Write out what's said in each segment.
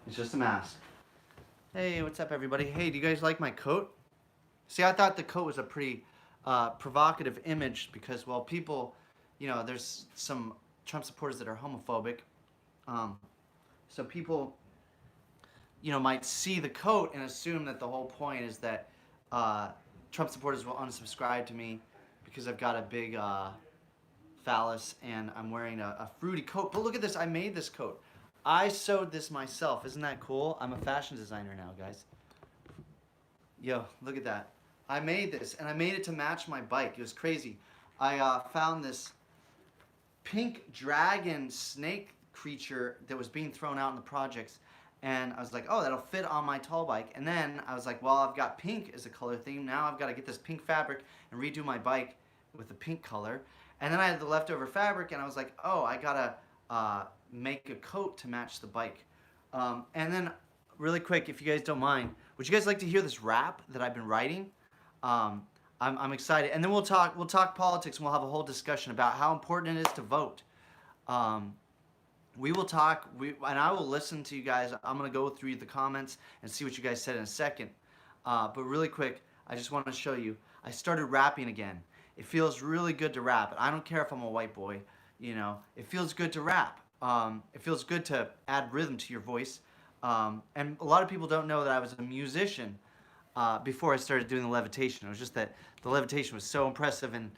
It's just a mask. Hey, what's up, everybody? Hey, do you guys like my coat? See, I thought the coat was a pretty provocative image because, well, people, there's some Trump supporters that are homophobic. Um, so people, might see the coat and assume that the whole point is that Trump supporters will unsubscribe to me because I've got a big phallus and I'm wearing a fruity coat. But look at this, I made this coat. I sewed this myself. Isn't that cool? I'm a fashion designer now, guys. Yo, look at that. I made this, and I made it to match my bike. It was crazy. I found this pink dragon snake creature that was being thrown out in the projects, and I was like, oh, that'll fit on my tall bike. And then I was like, well, I've got pink as a color theme. Now I've got to get this pink fabric and redo my bike with the pink color. And then I had the leftover fabric, and I was like, oh, I got to make a coat to match the bike. And then, really quick, if you guys don't mind, would you guys like to hear this rap that I've been writing? I'm excited, and then we'll talk politics, and we'll have a whole discussion about how important it is to vote. We will talk, and I will listen to you guys. I'm gonna go through the comments and see what you guys said in a second. But really quick, I just want to show you. I started rapping again. It feels really good to rap. I don't care if I'm a white boy. It feels good to rap. It feels good to add rhythm to your voice. And a lot of people don't know that I was a musician before I started doing the levitation. It was just that the levitation was so impressive, and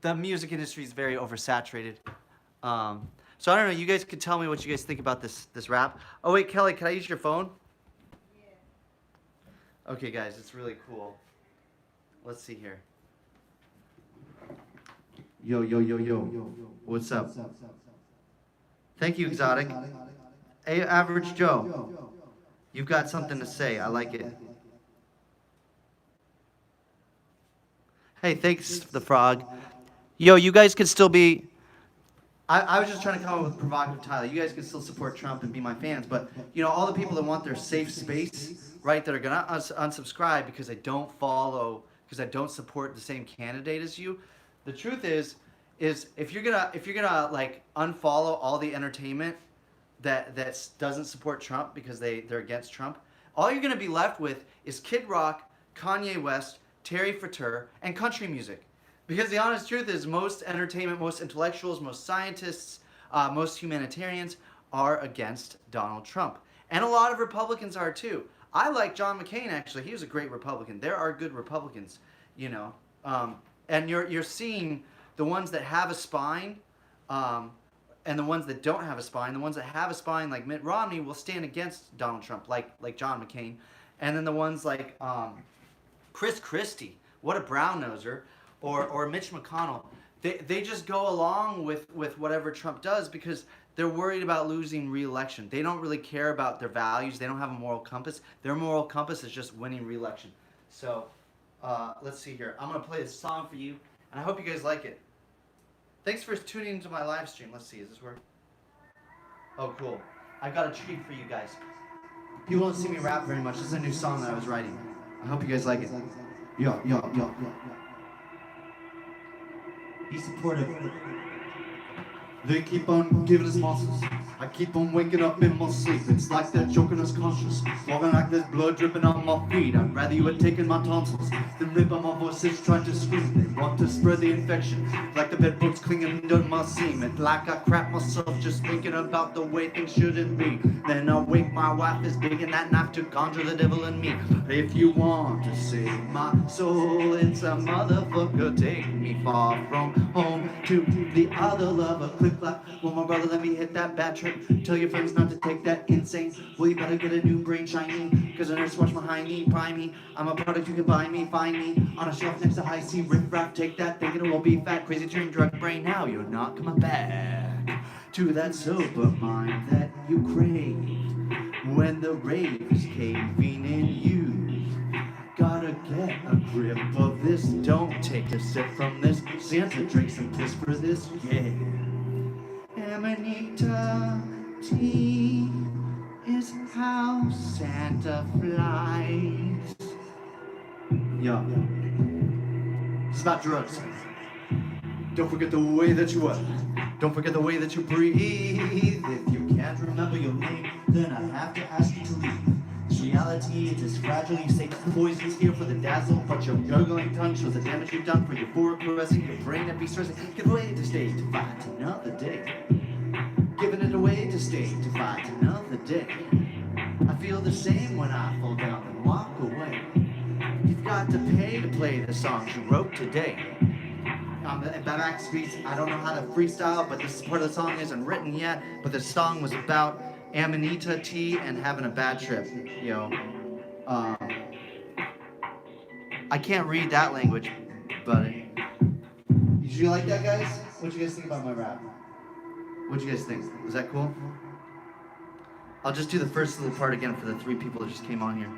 the music industry is very oversaturated. So I don't know. You guys could tell me what you guys think about this rap. Oh wait, Kelly, can I use your phone? Yeah. Okay, guys, it's really cool. Let's see here. Yo, yo, yo, yo. What's up? Thank you, Exotic. Hey, Average Joe. You've got something to say. I like it. Hey, thanks, the frog. Yo, you guys can still be... I was just trying to come up with provocative Tyler. You guys can still support Trump and be my fans, but, all the people that want their safe space, right, that are going to unsubscribe because I don't follow, because I don't support the same candidate as you. The truth is if you're gonna like unfollow all the entertainment that doesn't support Trump because they're against Trump, all you're gonna be left with is Kid Rock, Kanye West, Terry Frater, and country music. Because the honest truth is most entertainment, most intellectuals, most scientists, most humanitarians are against Donald Trump. And a lot of Republicans are too. I like John McCain, actually. He was a great Republican. There are good Republicans, and you're seeing the ones that have a spine and the ones that don't have a spine. The ones that have a spine, like Mitt Romney, will stand against Donald Trump, like John McCain. And then the ones like Chris Christie, what a brown-noser, or Mitch McConnell, they just go along with whatever Trump does because they're worried about losing re-election. They don't really care about their values. They don't have a moral compass. Their moral compass is just winning re-election. So let's see here. I'm going to play this song for you, and I hope you guys like it. Thanks for tuning into my live stream. Let's see, is this work? Oh, cool. I got a treat for you guys. People don't see me rap very much. This is a new song that I was writing. I hope you guys like it. Yo, yo, yo, yo. Be supportive. They keep on giving us monsters. I keep on waking up in my sleep. It's like they're choking us conscious. Walking like there's blood dripping on my feet. I'd rather you had taken my tonsils than live on my voices trying to scream. They want to spread the infection. Like the bedbugs clinging under my seam. Like I crap myself just thinking about the way things shouldn't be. Then I wake my wife is big and that knife to conjure the devil in me. If you want to save my soul, it's a motherfucker. Take me far from home to the other lover. Click like, well, my brother, let me hit that bad trip. Tell your friends not to take that insane. Well, you better get a new brain shiny. Cause a nurse watch behind me, pry me. I'm a product you can buy me, find me. On a shelf next to high C, riff raff, take that, thinking it will be fat. Crazy dream, drug brain, now you're not coming back to that sober mind that you craved when the rave is caving in you. Gotta get a grip of this. Don't take a sip from this. Santa drinks some piss for this. Yeah. Amanita tea is how Santa flies. Yeah. It's about drugs. Don't forget the way that you were. Don't forget the way that you breathe. If you can't remember your name, then I have to ask you to leave. This reality, it is fragile. You say poison's here for the dazzle, but your gurgling tongue shows the damage you've done for your forward caressing, your brain that be stressing. Give away to stay to fight another day. Giving it away to stay to fight another day. I feel the same when I fall down and walk away. You've got to pay to play the songs you wrote today. In back streets, I don't know how to freestyle, but this part of the song isn't written yet. But the song was about Amanita tea and having a bad trip. I can't read that language, buddy. Did you like that, guys? What'd you guys think about my rap? What'd you guys think? Was that cool? I'll just do the first little part again for the 3 people that just came on here.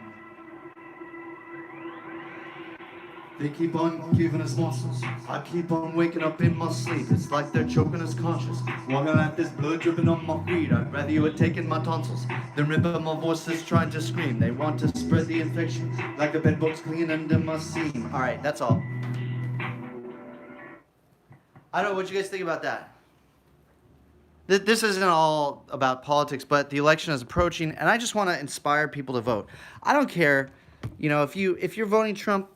They keep on giving us muscles. I keep on waking up in my sleep. It's like they're choking us conscious. Walking like this blood dripping on my feet. I'd rather you had taken my tonsils than ripping my voices trying to scream. They want to spread the infection like the bedbugs clinging under my seam. All right, that's all. I don't know what you guys think about that. This isn't all about politics, but the election is approaching, and I just want to inspire people to vote. I don't care, if you're voting Trump.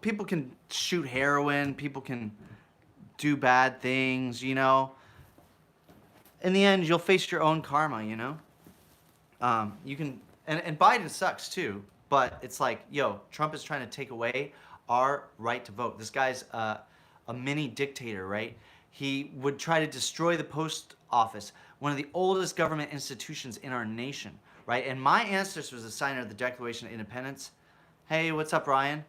People can shoot heroin, people can do bad things, In the end, you'll face your own karma, You can, and Biden sucks too, but it's like, Trump is trying to take away our right to vote. This guy's a mini dictator, right? He would try to destroy the post office, one of the oldest government institutions in our nation, right? And my ancestor was a signer of the Declaration of Independence. Hey, what's up, Ryan?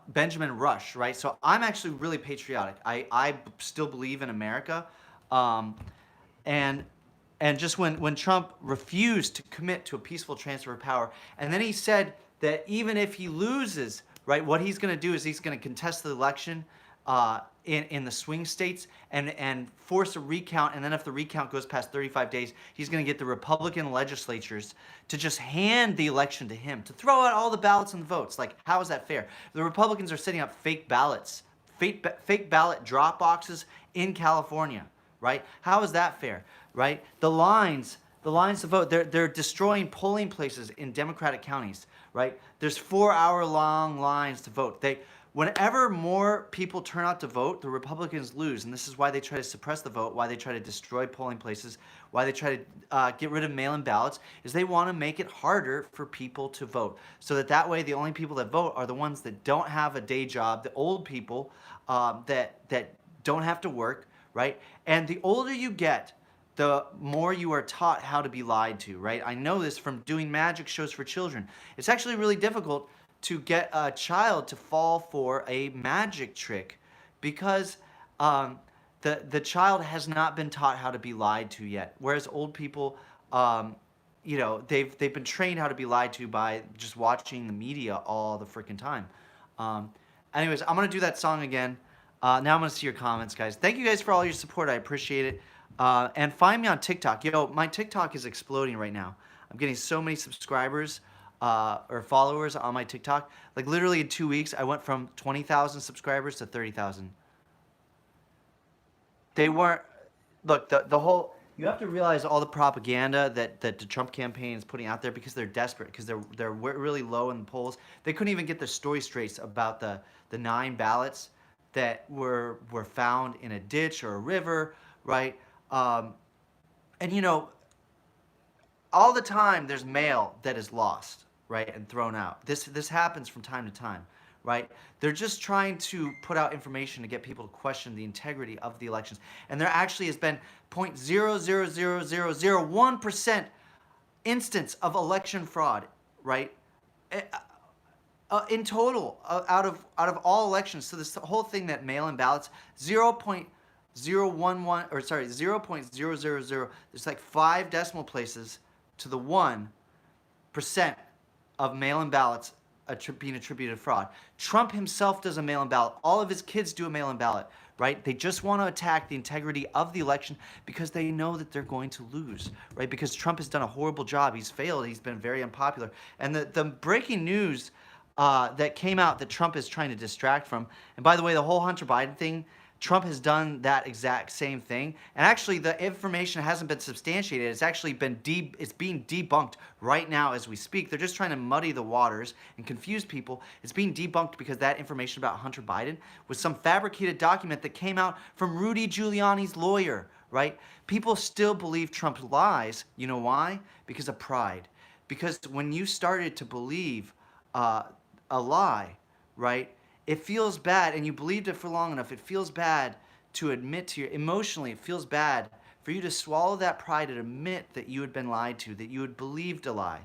Benjamin Rush, right? So I'm actually really patriotic. I still believe in America. And just when Trump refused to commit to a peaceful transfer of power, and then he said that even if he loses, right, what he's going to do is he's going to contest the election in the swing states and force a recount, and then if the recount goes past 35 days, he's going to get the Republican legislatures to just hand the election to him, to throw out all the ballots and the votes. Like, how is that fair? The Republicans are setting up fake ballots, fake ballot drop boxes in California, right? How is that fair, right? The lines to vote, they're destroying polling places in Democratic counties, right? There's 4-hour-long lines to vote. Whenever more people turn out to vote, the Republicans lose, and this is why they try to suppress the vote, why they try to destroy polling places, why they try to get rid of mail-in ballots, is they want to make it harder for people to vote, so that way the only people that vote are the ones that don't have a day job, the old people that don't have to work, right? And the older you get, the more you are taught how to be lied to, right? I know this from doing magic shows for children. It's actually really difficult to get a child to fall for a magic trick because the child has not been taught how to be lied to yet. Whereas old people, they've been trained how to be lied to by just watching the media all the freaking time. Anyways, I'm going to do that song again. Now I'm going to see your comments, guys. Thank you guys for all your support. I appreciate it. And find me on TikTok. My TikTok is exploding right now. I'm getting so many subscribers. Or followers on my TikTok. Like literally in 2 weeks, I went from 20,000 subscribers to 30,000. They weren't, look, the whole, you have to realize all the propaganda that the Trump campaign is putting out there because they're desperate, because they're really low in the polls. They couldn't even get their story straight about the 9 ballots that were found in a ditch or a river, right? And all the time there's mail that is lost, right, and thrown out. This happens from time to time, right? They're just trying to put out information to get people to question the integrity of the elections. And there actually has been 0.00001% instance of election fraud, right? In total, out of all elections. So this whole thing that mail-in ballots, 0.000, there's like 5 decimal places to the 1% of mail-in ballots being attributed to fraud. Trump himself does a mail-in ballot. All of his kids do a mail-in ballot, right? They just want to attack the integrity of the election because they know that they're going to lose, right? Because Trump has done a horrible job. He's failed. He's been very unpopular. And the breaking news that came out that Trump is trying to distract from, and by the way, the whole Hunter Biden thing, Trump has done that exact same thing, and actually the information hasn't been substantiated. It's actually been it's being debunked right now as we speak. They're just trying to muddy the waters and confuse people. It's being debunked because that information about Hunter Biden was some fabricated document that came out from Rudy Giuliani's lawyer, right? People still believe Trump lies. You know why? Because of pride. Because when you started to believe a lie, right? It feels bad, and you believed it for long enough. It feels bad to admit to your emotionally. It feels bad for you to swallow that pride and admit that you had been lied to, that you had believed a lie,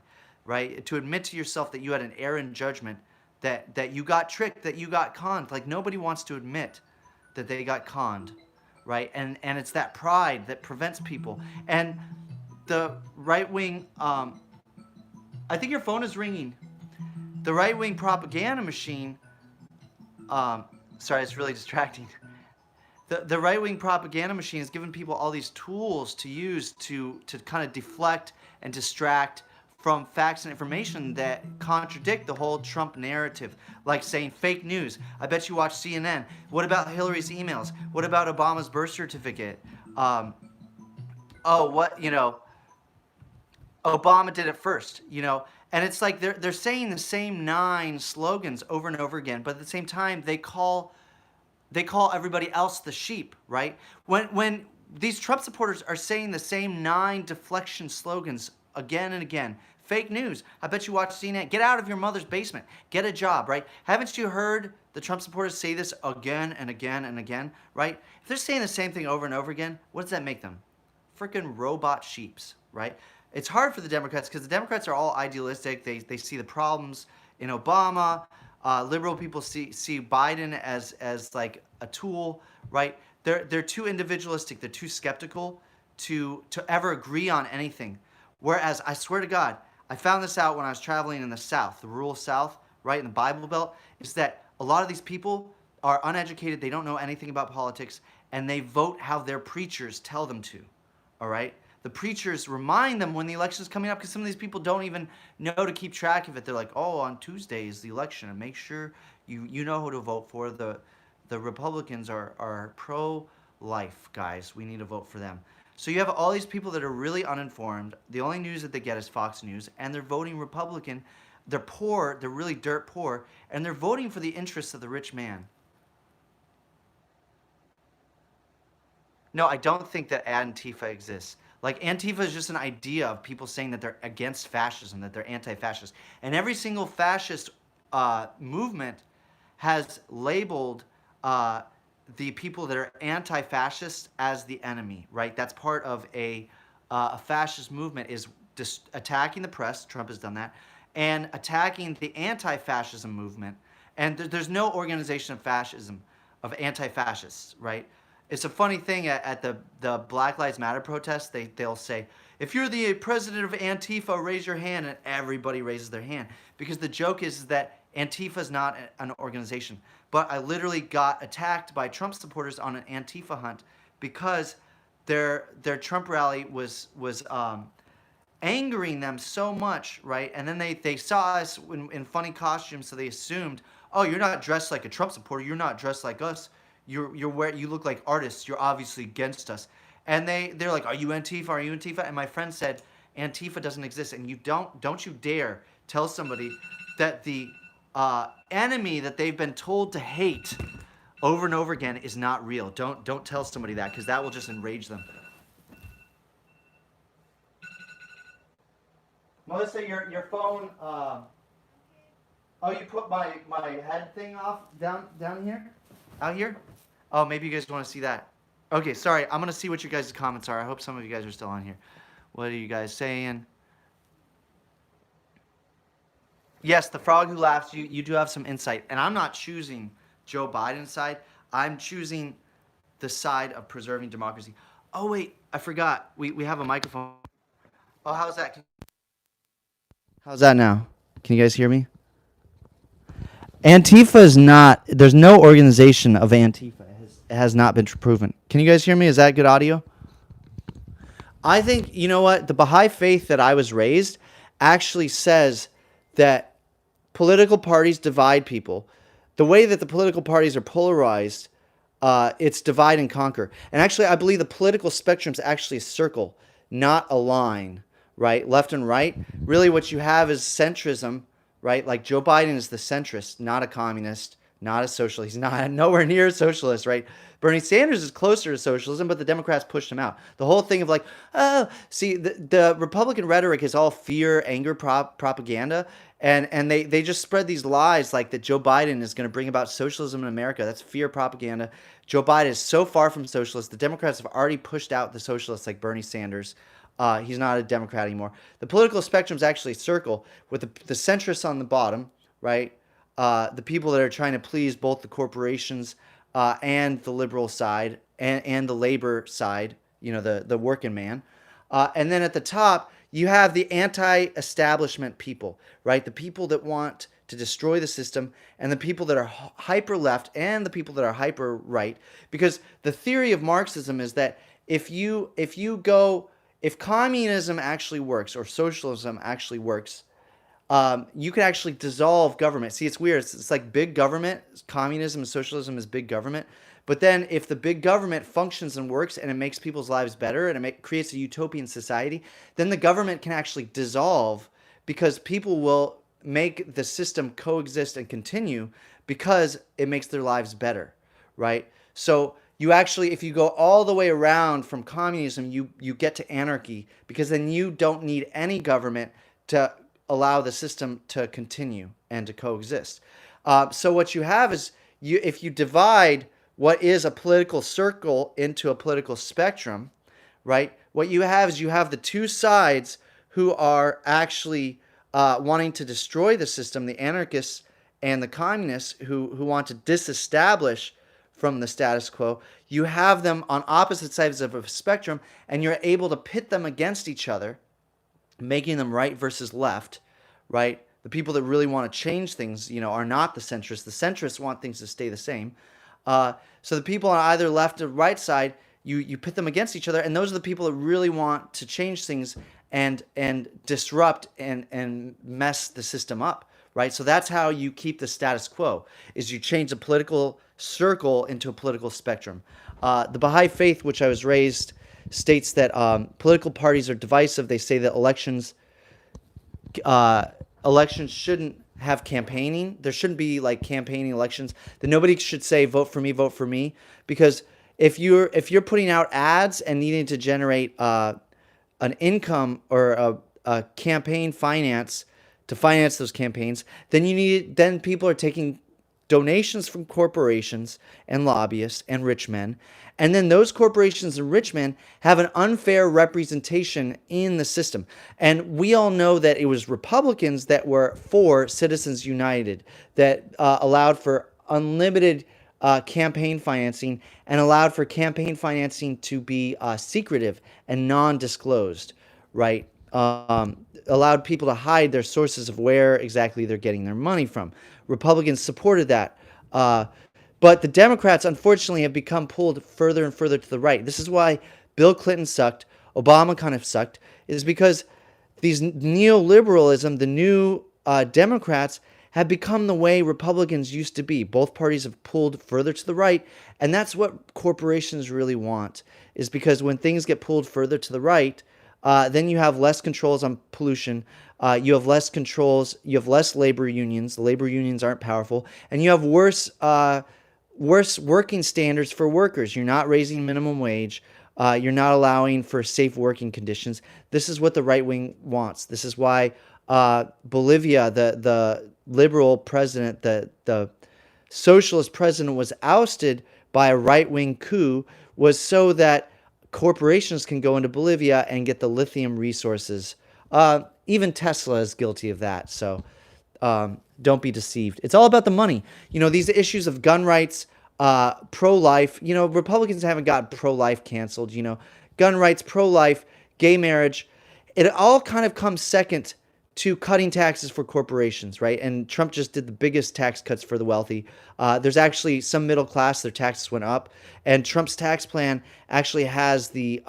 right? To admit to yourself that you had an error in judgment, that you got tricked, that you got conned. Like nobody wants to admit that they got conned, right? And it's that pride that prevents people. And the right wing, I think your phone is ringing. The right wing propaganda machine. Sorry, it's really distracting. The right-wing propaganda machine has given people all these tools to use to kind of deflect and distract from facts and information that contradict the whole Trump narrative, like saying fake news. I bet you watch CNN. What about Hillary's emails? What about Obama's birth certificate? Obama did it first, and it's like they're saying the same 9 slogans over and over again, but at the same time they call everybody else the sheep, right? When these Trump supporters are saying the same 9 deflection slogans again and again, fake news. I bet you watch CNN. Get out of your mother's basement. Get a job, right? Haven't you heard the Trump supporters say this again and again and again, right? If they're saying the same thing over and over again, what does that make them? Freaking robot sheeps, right? It's hard for the Democrats because the Democrats are all idealistic. They see the problems in Obama. Liberal people see Biden as like a tool, right? They're too individualistic. They're too skeptical to ever agree on anything. Whereas I swear to God, I found this out when I was traveling in the South, the rural South, right in the Bible Belt, is that a lot of these people are uneducated. They don't know anything about politics, and they vote how their preachers tell them to. All right. The preachers remind them when the election is coming up because some of these people don't even know to keep track of it. They're like, oh, on Tuesday is the election, and make sure you know who to vote for. The Republicans are pro-life, guys. We need to vote for them. So you have all these people that are really uninformed. The only news that they get is Fox News, and they're voting Republican. They're poor. They're really dirt poor, and they're voting for the interests of the rich man. No, I don't think that Antifa exists. Like, Antifa is just an idea of people saying that they're against fascism, that they're anti-fascist. And every single fascist movement has labeled the people that are anti-fascist as the enemy, right? That's part of a fascist movement, is just attacking the press. Trump has done that. And attacking the anti-fascism movement. And there's no organization of fascism, of anti-fascists, right? It's a funny thing at the Black Lives Matter protests. They'll say, if you're the president of Antifa, raise your hand, and everybody raises their hand. Because the joke is that Antifa is not an organization. But I literally got attacked by Trump supporters on an Antifa hunt because their Trump rally was angering them so much, right? And then they saw us in funny costumes, so they assumed, oh, you're not dressed like a Trump supporter. You're not dressed like us. You look like artists. You're obviously against us. And they're like, are you Antifa? Are you Antifa? And my friend said, Antifa doesn't exist. And you don't you dare tell somebody that the enemy that they've been told to hate over and over again is not real. Don't tell somebody that, because that will just enrage them. Melissa, your phone. Oh, you put my head thing off down here, out here. Oh, maybe you guys want to see that. Okay, sorry. I'm going to see what your guys' comments are. I hope some of you guys are still on here. What are you guys saying? Yes, the frog who laughs, you do have some insight. And I'm not choosing Joe Biden's side. I'm choosing the side of preserving democracy. Oh, wait. I forgot. We have a microphone. Oh, how's that? How's that now? Can you guys hear me? Antifa is not, there's no organization of Antifa. It has not been proven. Can you guys hear me? Is that good audio? I think, you know what? The Baha'i faith that I was raised actually says that political parties divide people. The way that the political parties are polarized it's divide and conquer. And actually, I believe the political spectrum is actually a circle, not a line, right? Left and right. Really, what you have is centrism, right? Like Joe Biden is the centrist, not a communist, not a socialist. He's not nowhere near a socialist, right? Bernie Sanders is closer to socialism, but the Democrats pushed him out. The whole thing of like, oh, see, the Republican rhetoric is all fear, anger, propaganda, and they just spread these lies like that Joe Biden is going to bring about socialism in America. That's fear propaganda. Joe Biden is so far from socialist. The Democrats have already pushed out the socialists like Bernie Sanders. He's not a Democrat anymore. The political spectrum is actually a circle with the centrists on the bottom, right? The people that are trying to please both the corporations and the liberal side and the labor side, the working man. And then at the top, you have the anti-establishment people, right? The people that want to destroy the system, and the people that are hyper left and the people that are hyper right. Because the theory of Marxism is that if communism actually works or socialism actually works, you can actually dissolve government. See, it's weird. It's like big government. Communism and socialism is big government. But then if the big government functions and works and it makes people's lives better and it creates a utopian society, then the government can actually dissolve because people will make the system coexist and continue because it makes their lives better, right? So you actually, if you go all the way around from communism, you get to anarchy because then you don't need any government to allow the system to continue and to coexist. So what you have is if you divide what is a political circle into a political spectrum, right? What you have is you have the two sides who are actually wanting to destroy the system, the anarchists and the communists who want to disestablish from the status quo. You have them on opposite sides of a spectrum, and you're able to pit them against each other, making them right versus left, right? The people that really want to change things, are not the centrists. The centrists want things to stay the same. So the people on either left or right side, you pit them against each other, and those are the people that really want to change things and disrupt and mess the system up, right? So that's how you keep the status quo, is you change the political circle into a political spectrum. The Baha'i faith, which I was raised, states that political parties are divisive. They say that elections shouldn't have campaigning. There shouldn't be like campaigning elections. That nobody should say vote for me, because if you're putting out ads and needing to generate an income or a campaign finance to finance those campaigns, then people are taking donations from corporations and lobbyists and rich men. And then those corporations and rich men have an unfair representation in the system. And we all know that it was Republicans that were for Citizens United, that allowed for unlimited campaign financing and allowed for campaign financing to be secretive and non-disclosed, right? Allowed people to hide their sources of where exactly they're getting their money from. Republicans supported that. But the Democrats, unfortunately, have become pulled further and further to the right. This is why Bill Clinton sucked, Obama kind of sucked, is because these neoliberalism, the new Democrats, have become the way Republicans used to be. Both parties have pulled further to the right, and that's what corporations really want, is because when things get pulled further to the right, then you have less controls on pollution, you have less controls, you have less labor unions, the labor unions aren't powerful, and you have worse working standards for workers. You're not raising minimum wage. You're not allowing for safe working conditions. This is what the right wing wants. This is why Bolivia, the liberal president, the socialist president, was ousted by a right wing coup, was so that corporations can go into Bolivia and get the lithium resources. Even Tesla is guilty of that. So don't be deceived. It's all about the money. These issues of gun rights, pro-life. Republicans haven't got pro-life canceled. Gun rights, pro-life, gay marriage. It all kind of comes second to cutting taxes for corporations, right? And Trump just did the biggest tax cuts for the wealthy. There's actually some middle class, their taxes went up. And Trump's tax plan actually has the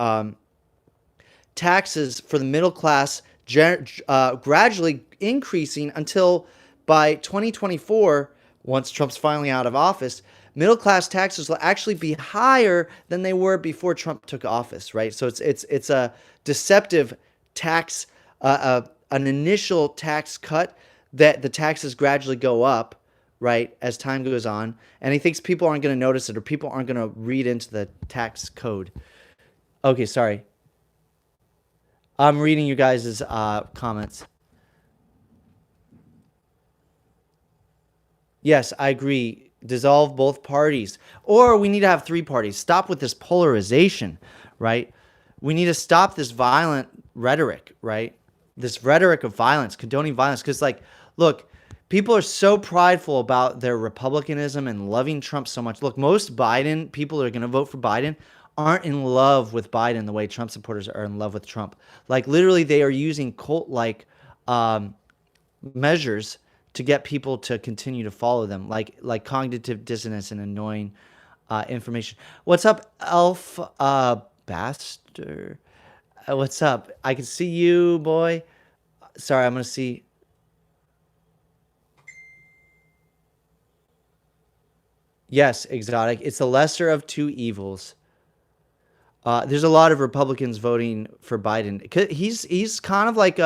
taxes for the middle class gradually increasing until by 2024, once Trump's finally out of office, middle class taxes will actually be higher than they were before Trump took office, right? So it's a deceptive tax, an initial tax cut that the taxes gradually go up, right, as time goes on, and he thinks people aren't going to notice it or people aren't going to read into the tax code. Okay, sorry. I'm reading you guys' comments. Yes, I agree. Dissolve both parties. Or we need to have three parties. Stop with this polarization, right? We need to stop this violent rhetoric, right? This rhetoric of violence, condoning violence. Because, like, look, people are so prideful about their republicanism and loving Trump so much. Look, most Biden, people that are going to vote for Biden, aren't in love with Biden the way Trump supporters are in love with Trump. Like, literally, they are using cult-like measures to get people to continue to follow them, like cognitive dissonance and annoying information. What's up, Elf Baster? What's up? I can see you, boy. Sorry, I'm gonna see. Yes, exotic. It's the lesser of two evils. There's a lot of Republicans voting for Biden. He's kind of like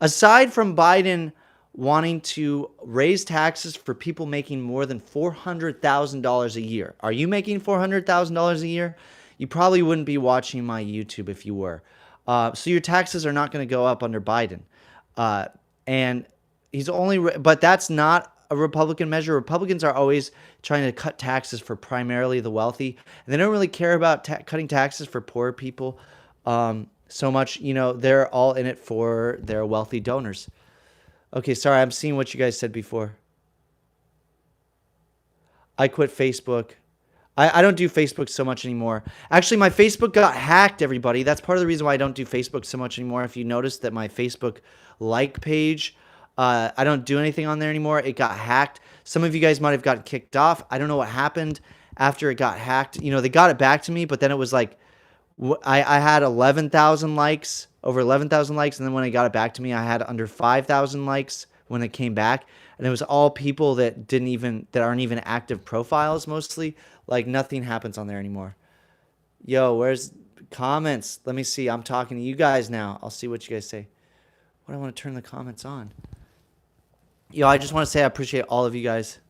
aside from Biden wanting to raise taxes for people making more than $400,000 a year. Are you making $400,000 a year? You probably wouldn't be watching my YouTube if you were. So your taxes are not going to go up under Biden. And he's but that's not a Republican measure. Republicans are always trying to cut taxes for primarily the wealthy. And they don't really care about cutting taxes for poor people so much. You know, they're all in it for their wealthy donors. Okay, sorry, I'm seeing what you guys said before. I quit Facebook. I don't do Facebook so much anymore. Actually, my Facebook got hacked, everybody. That's part of the reason why I don't do Facebook so much anymore. If you notice that my Facebook like page, I don't do anything on there anymore. It got hacked. Some of you guys might have gotten kicked off. I don't know what happened after it got hacked. You know, they got it back to me, but then it was like, I had 11,000 likes, over 11,000 likes, and then when I got it back to me, I had under 5,000 likes when it came back, and it was all people that aren't even active profiles mostly. Like, nothing happens on there anymore. Yo, where's comments? Let me see. I'm talking to you guys now. I'll see what you guys say. What, I want to turn the comments on. Yo, I just want to say I appreciate all of you guys.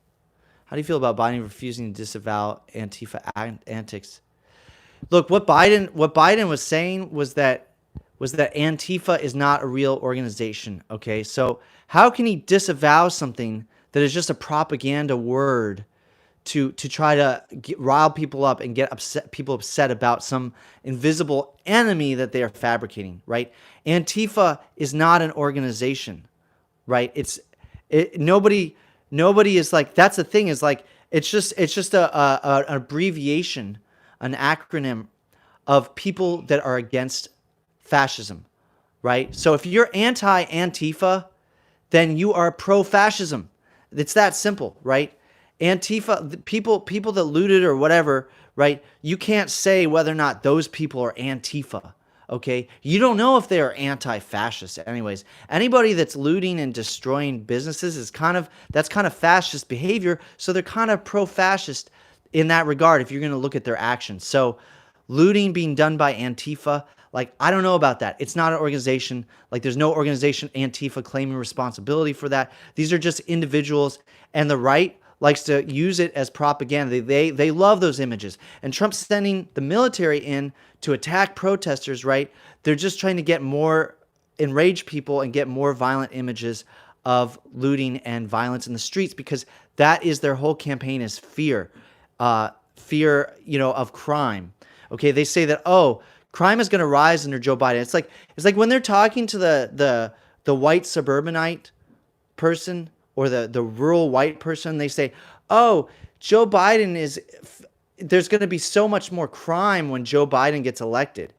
How do you feel about Biden refusing to disavow Antifa antics? Look, what Biden was saying was that Antifa is not a real organization, okay? So how can he disavow something that is just a propaganda word to try to rile people up and get people upset about some invisible enemy that they are fabricating, right? Antifa is not an organization, right? Nobody is like, that's the thing, is like, it's just an abbreviation, an acronym of people that are against fascism, right? So if you're anti-Antifa, then you are pro-fascism. It's that simple, right? Antifa, people that looted or whatever, right? You can't say whether or not those people are Antifa, okay? You don't know if they are anti-fascist. Anyways, anybody that's looting and destroying businesses that's kind of fascist behavior, so they're kind of pro-fascist in that regard if you're going to look at their actions. So looting being done by Antifa, like, I don't know about that. It's not an organization. Like, there's no organization, Antifa, claiming responsibility for that. These are just individuals, and the right likes to use it as propaganda. They love those images. And Trump's sending the military in to attack protesters, right? They're just trying to get more enraged people and get more violent images of looting and violence in the streets, because that is their whole campaign, is fear. Fear, of crime. Okay, they say that, crime is going to rise under Joe Biden. It's like when they're talking to the white suburbanite person or the rural white person, they say, Joe Biden there's going to be so much more crime when Joe Biden gets elected.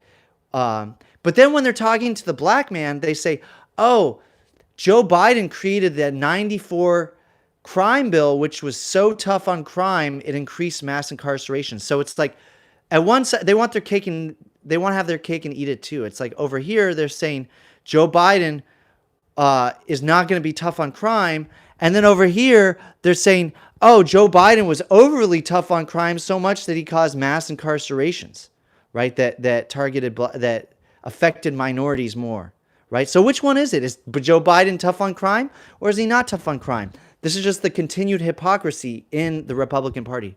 But then when they're talking to the black man, they say, Joe Biden created the 94 crime bill, which was so tough on crime, it increased mass incarceration. So it's like, at one side, they want to have their cake and eat it too. It's like, over here, they're saying Joe Biden is not going to be tough on crime, And then over here, they're saying, oh, Joe Biden was overly tough on crime so much that he caused mass incarcerations, right? That affected minorities more, right? So which one is it? Is Joe Biden tough on crime, or is he not tough on crime? This is just the continued hypocrisy in the Republican Party.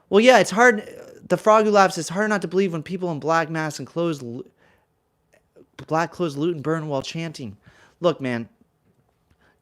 Well, yeah, it's hard. The frog who laughs. It's hard not to believe when people in black masks and black clothes loot and burn while chanting. Look, man,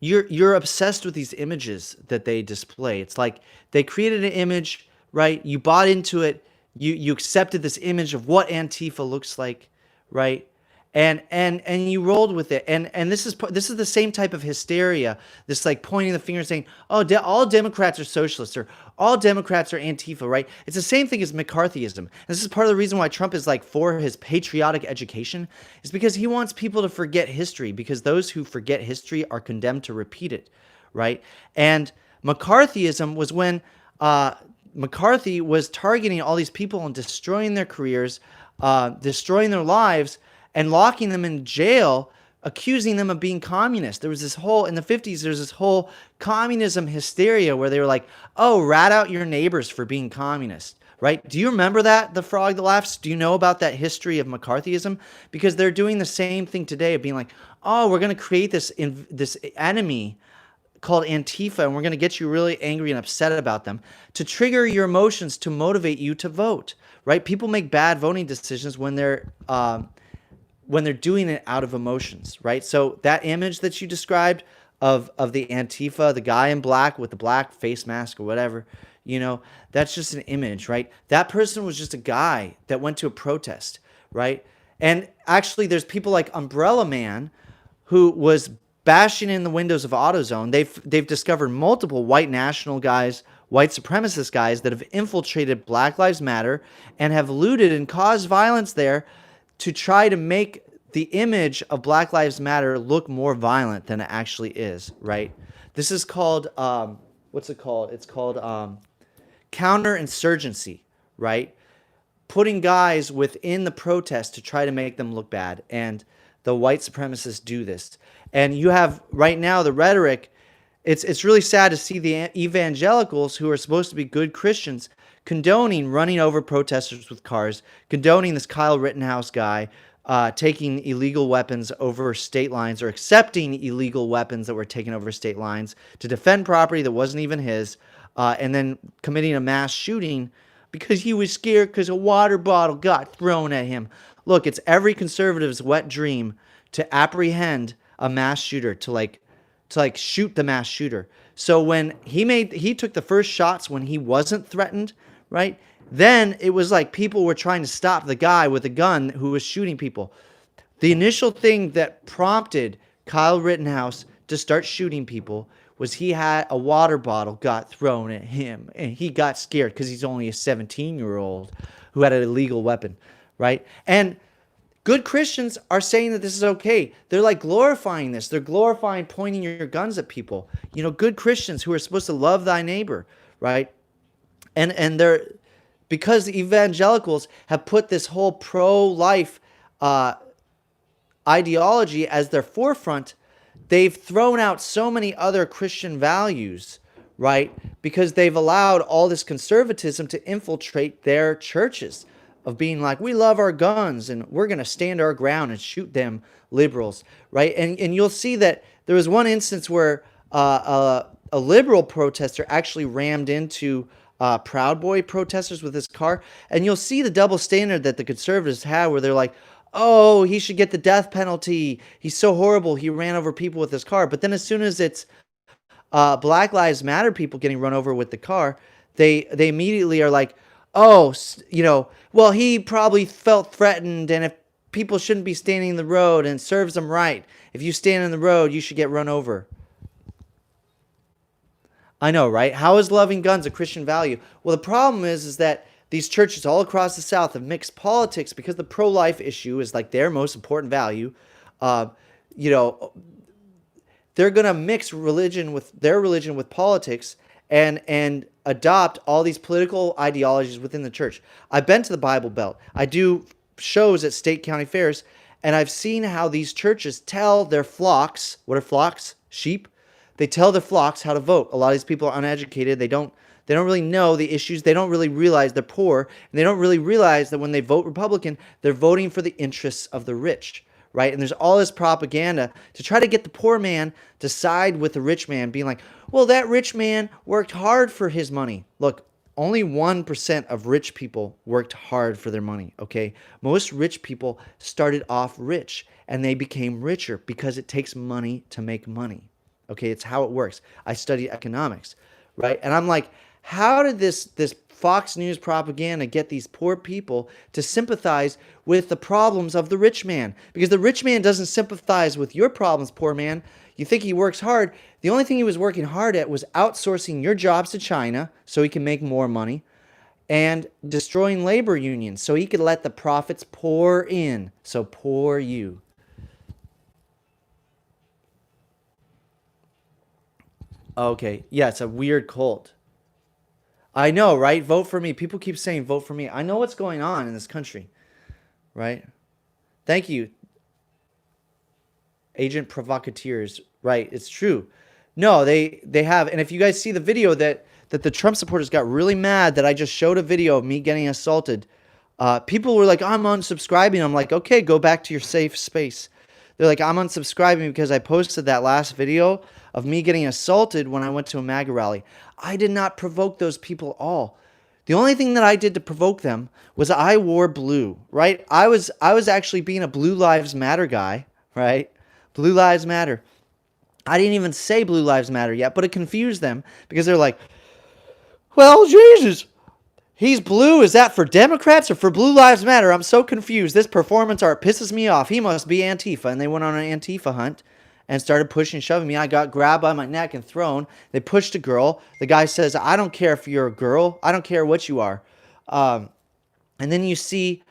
you're obsessed with these images that they display. It's like they created an image, right? You bought into it. You accepted this image of what Antifa looks like, right? And you rolled with it. And this is the same type of hysteria. This like pointing the finger and saying, "Oh, all Democrats are socialists," or "All Democrats are Antifa," right? It's the same thing as McCarthyism. And this is part of the reason why Trump is like for his patriotic education, is because he wants people to forget history, because those who forget history are condemned to repeat it, right? And McCarthyism was when McCarthy was targeting all these people and destroying their careers, destroying their lives, and locking them in jail, accusing them of being communist. There was this whole, in the 50s, there's this whole communism hysteria where they were like, oh, rat out your neighbors for being communist, right? Do you remember that, the frog that laughs? Do you know about that history of McCarthyism? Because they're doing the same thing today of being like, oh, we're going to create this enemy called Antifa, and we're going to get you really angry and upset about them to trigger your emotions to motivate you to vote, right? People make bad voting decisions when they're doing it out of emotions, right? So that image that you described of the Antifa, the guy in black with the black face mask or whatever, that's just an image, right? That person was just a guy that went to a protest, right? And actually, there's people like Umbrella Man who was bashing in the windows of AutoZone. They've discovered multiple white national guys, white supremacist guys that have infiltrated Black Lives Matter and have looted and caused violence there to try to make the image of Black Lives Matter look more violent than it actually is, right? This is called, what's it called? It's called counterinsurgency, right? Putting guys within the protest to try to make them look bad. And the white supremacists do this. And you have right now the rhetoric. It's really sad to see the evangelicals, who are supposed to be good Christians, condoning running over protesters with cars, condoning this Kyle Rittenhouse guy taking illegal weapons over state lines, or accepting illegal weapons that were taken over state lines to defend property that wasn't even his, and then committing a mass shooting because he was scared because a water bottle got thrown at him. Look, it's every conservative's wet dream to apprehend a mass shooter, to shoot the mass shooter. So when he took the first shots when he wasn't threatened, right? Then it was like people were trying to stop the guy with a gun who was shooting people. The initial thing that prompted Kyle Rittenhouse to start shooting people was he had a water bottle got thrown at him, and he got scared because he's only a 17-year-old who had an illegal weapon, right? And good Christians are saying that this is okay. They're like glorifying this. They're glorifying pointing your guns at people. Good Christians who are supposed to love thy neighbor, right? And they're, because the evangelicals have put this whole pro-life ideology as their forefront, they've thrown out so many other Christian values, right? Because they've allowed all this conservatism to infiltrate their churches, of being like, we love our guns and we're going to stand our ground and shoot them liberals, right? And you'll see that there was one instance where a liberal protester actually rammed into Proud Boy protesters with his car. And you'll see the double standard that the conservatives have, where they're like, oh, he should get the death penalty. He's so horrible. He ran over people with his car. But then as soon as it's Black Lives Matter people getting run over with the car, they immediately are like, oh, well, he probably felt threatened, and if people shouldn't be standing in the road, and it serves them right. If you stand in the road, you should get run over. I know, right? How is loving guns a Christian value? Well, the problem is that these churches all across the South have mixed politics, because the pro-life issue is like their most important value. They're going to mix religion with politics and adopt all these political ideologies within the church. I've been to the Bible Belt. I do shows at state county fairs, And I've seen how these churches tell their flocks, what are flocks? Sheep. They tell their flocks how to vote. A lot of these people are uneducated. They don't really know the issues. They don't really realize they're poor. And they don't really realize that when they vote Republican, they're voting for the interests of the rich, right? And there's all this propaganda to try to get the poor man to side with the rich man, being like, well, that rich man worked hard for his money. Look, only 1% of rich people worked hard for their money, okay? Most rich people started off rich, and they became richer because it takes money to make money, okay? It's how it works. I studied economics, right? And I'm like, how did this Fox News propaganda get these poor people to sympathize with the problems of the rich man? Because the rich man doesn't sympathize with your problems, poor man. You think he works hard. The only thing he was working hard at was outsourcing your jobs to China so he can make more money, and destroying labor unions so he could let the profits pour in. So poor you. Okay, yeah, it's a weird cult. I know, right? Vote for me. People keep saying vote for me. I know what's going on in this country, right? Thank you, agent provocateurs. Right, it's true. No, they have. And if you guys see the video that the Trump supporters got really mad that I just showed a video of me getting assaulted, people were like, I'm unsubscribing. I'm like, okay, go back to your safe space. They're like, I'm unsubscribing because I posted that last video of me getting assaulted when I went to a MAGA rally. I did not provoke those people at all. The only thing that I did to provoke them was I wore blue, right? I was actually being a Blue Lives Matter guy, right? Blue Lives Matter. I didn't even say Blue Lives Matter yet, but it confused them because they're like, well, Jesus, he's blue. Is that for Democrats or for Blue Lives Matter? I'm so confused. This performance art pisses me off. He must be Antifa. And they went on an Antifa hunt and started pushing and shoving me. I got grabbed by my neck and thrown. They pushed a girl. The guy says, I don't care if you're a girl. I don't care what you are. And then you see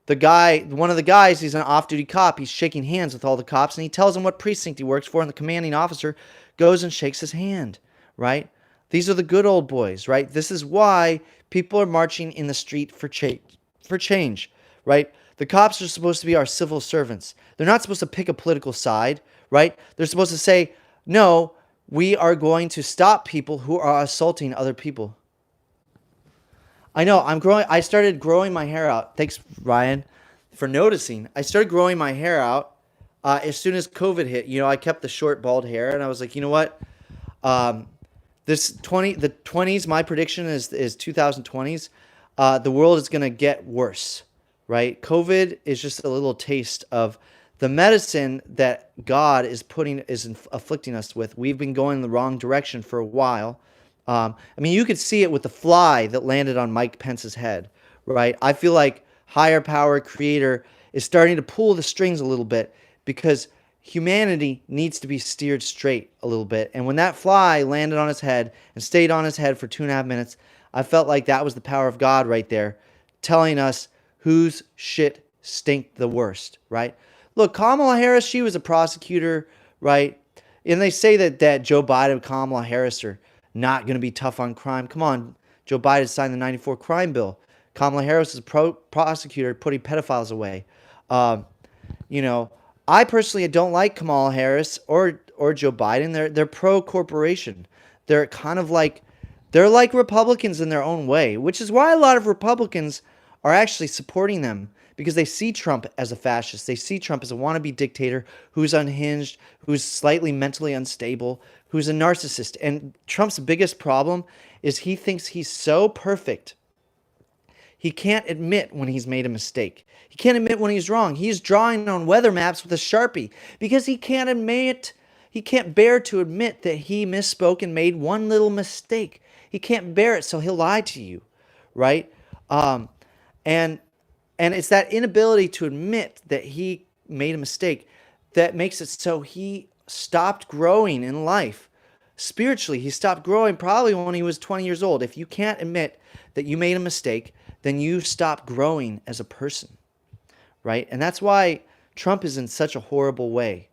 the guy, one of the guys, he's an off-duty cop. He's shaking hands with all the cops, and he tells them what precinct he works for, and the commanding officer goes and shakes his hand, right? These are the good old boys, right? This is why people are marching in the street for change, right? The cops are supposed to be our civil servants. They're not supposed to pick a political side, right? They're supposed to say, no, we are going to stop people who are assaulting other people. I know, I started growing my hair out. Thanks, Ryan, for noticing. I started growing my hair out as soon as COVID hit. You know, I kept the short, bald hair, and I was like, you know what? The 20s, my prediction is 2020s. The world is going to get worse, right? COVID is just a little taste of the medicine that God is afflicting us with. We've been going the wrong direction for a while. I mean, you could see it with the fly that landed on Mike Pence's head, right? I feel like higher power creator is starting to pull the strings a little bit because humanity needs to be steered straight a little bit. And when that fly landed on his head and stayed on his head for 2.5 minutes, I felt like that was the power of God right there telling us whose shit stinked the worst, right? Look, Kamala Harris, she was a prosecutor, right? And they say that Joe Biden and Kamala Harris are not going to be tough on crime. Come on, Joe Biden signed the 94 crime bill. Kamala Harris is a prosecutor putting pedophiles away. You know, I personally don't like Kamala Harris or Joe Biden. They're pro-corporation. They're kind of like, they're like Republicans in their own way, which is why a lot of Republicans are actually supporting them, because they see Trump as a fascist. They see Trump as a wannabe dictator who's unhinged, who's slightly mentally unstable, who's a narcissist. And Trump's biggest problem is he thinks he's so perfect, he can't admit when he's made a mistake. He can't admit when he's wrong. He's drawing on weather maps with a Sharpie because he can't bear to admit that he misspoke and made one little mistake. He can't bear it, so he'll lie to you, right? And it's that inability to admit that he made a mistake that makes it so he stopped growing in life. Spiritually, he stopped growing probably when he was 20 years old. If you can't admit that you made a mistake, then you stop growing as a person, right? And that's why Trump is in such a horrible way,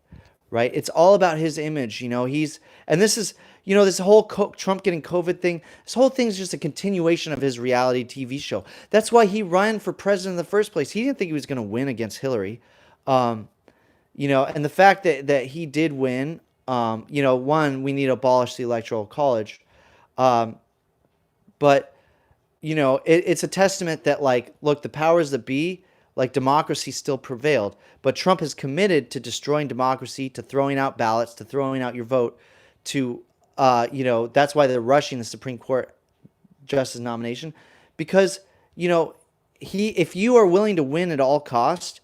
right? It's all about his image, you know. And this is, you know, this whole Trump getting COVID thing, this whole thing is just a continuation of his reality TV show. That's why he ran for president in the first place. He didn't think he was going to win against Hillary. Um, and the fact that he did win, one, we need to abolish the electoral college. Um, but it's a testament that, like, look, the powers that be, like, democracy still prevailed, but Trump is committed to destroying democracy, to throwing out ballots, to throwing out your vote, to, that's why they're rushing the Supreme Court justice nomination, because, if you are willing to win at all cost,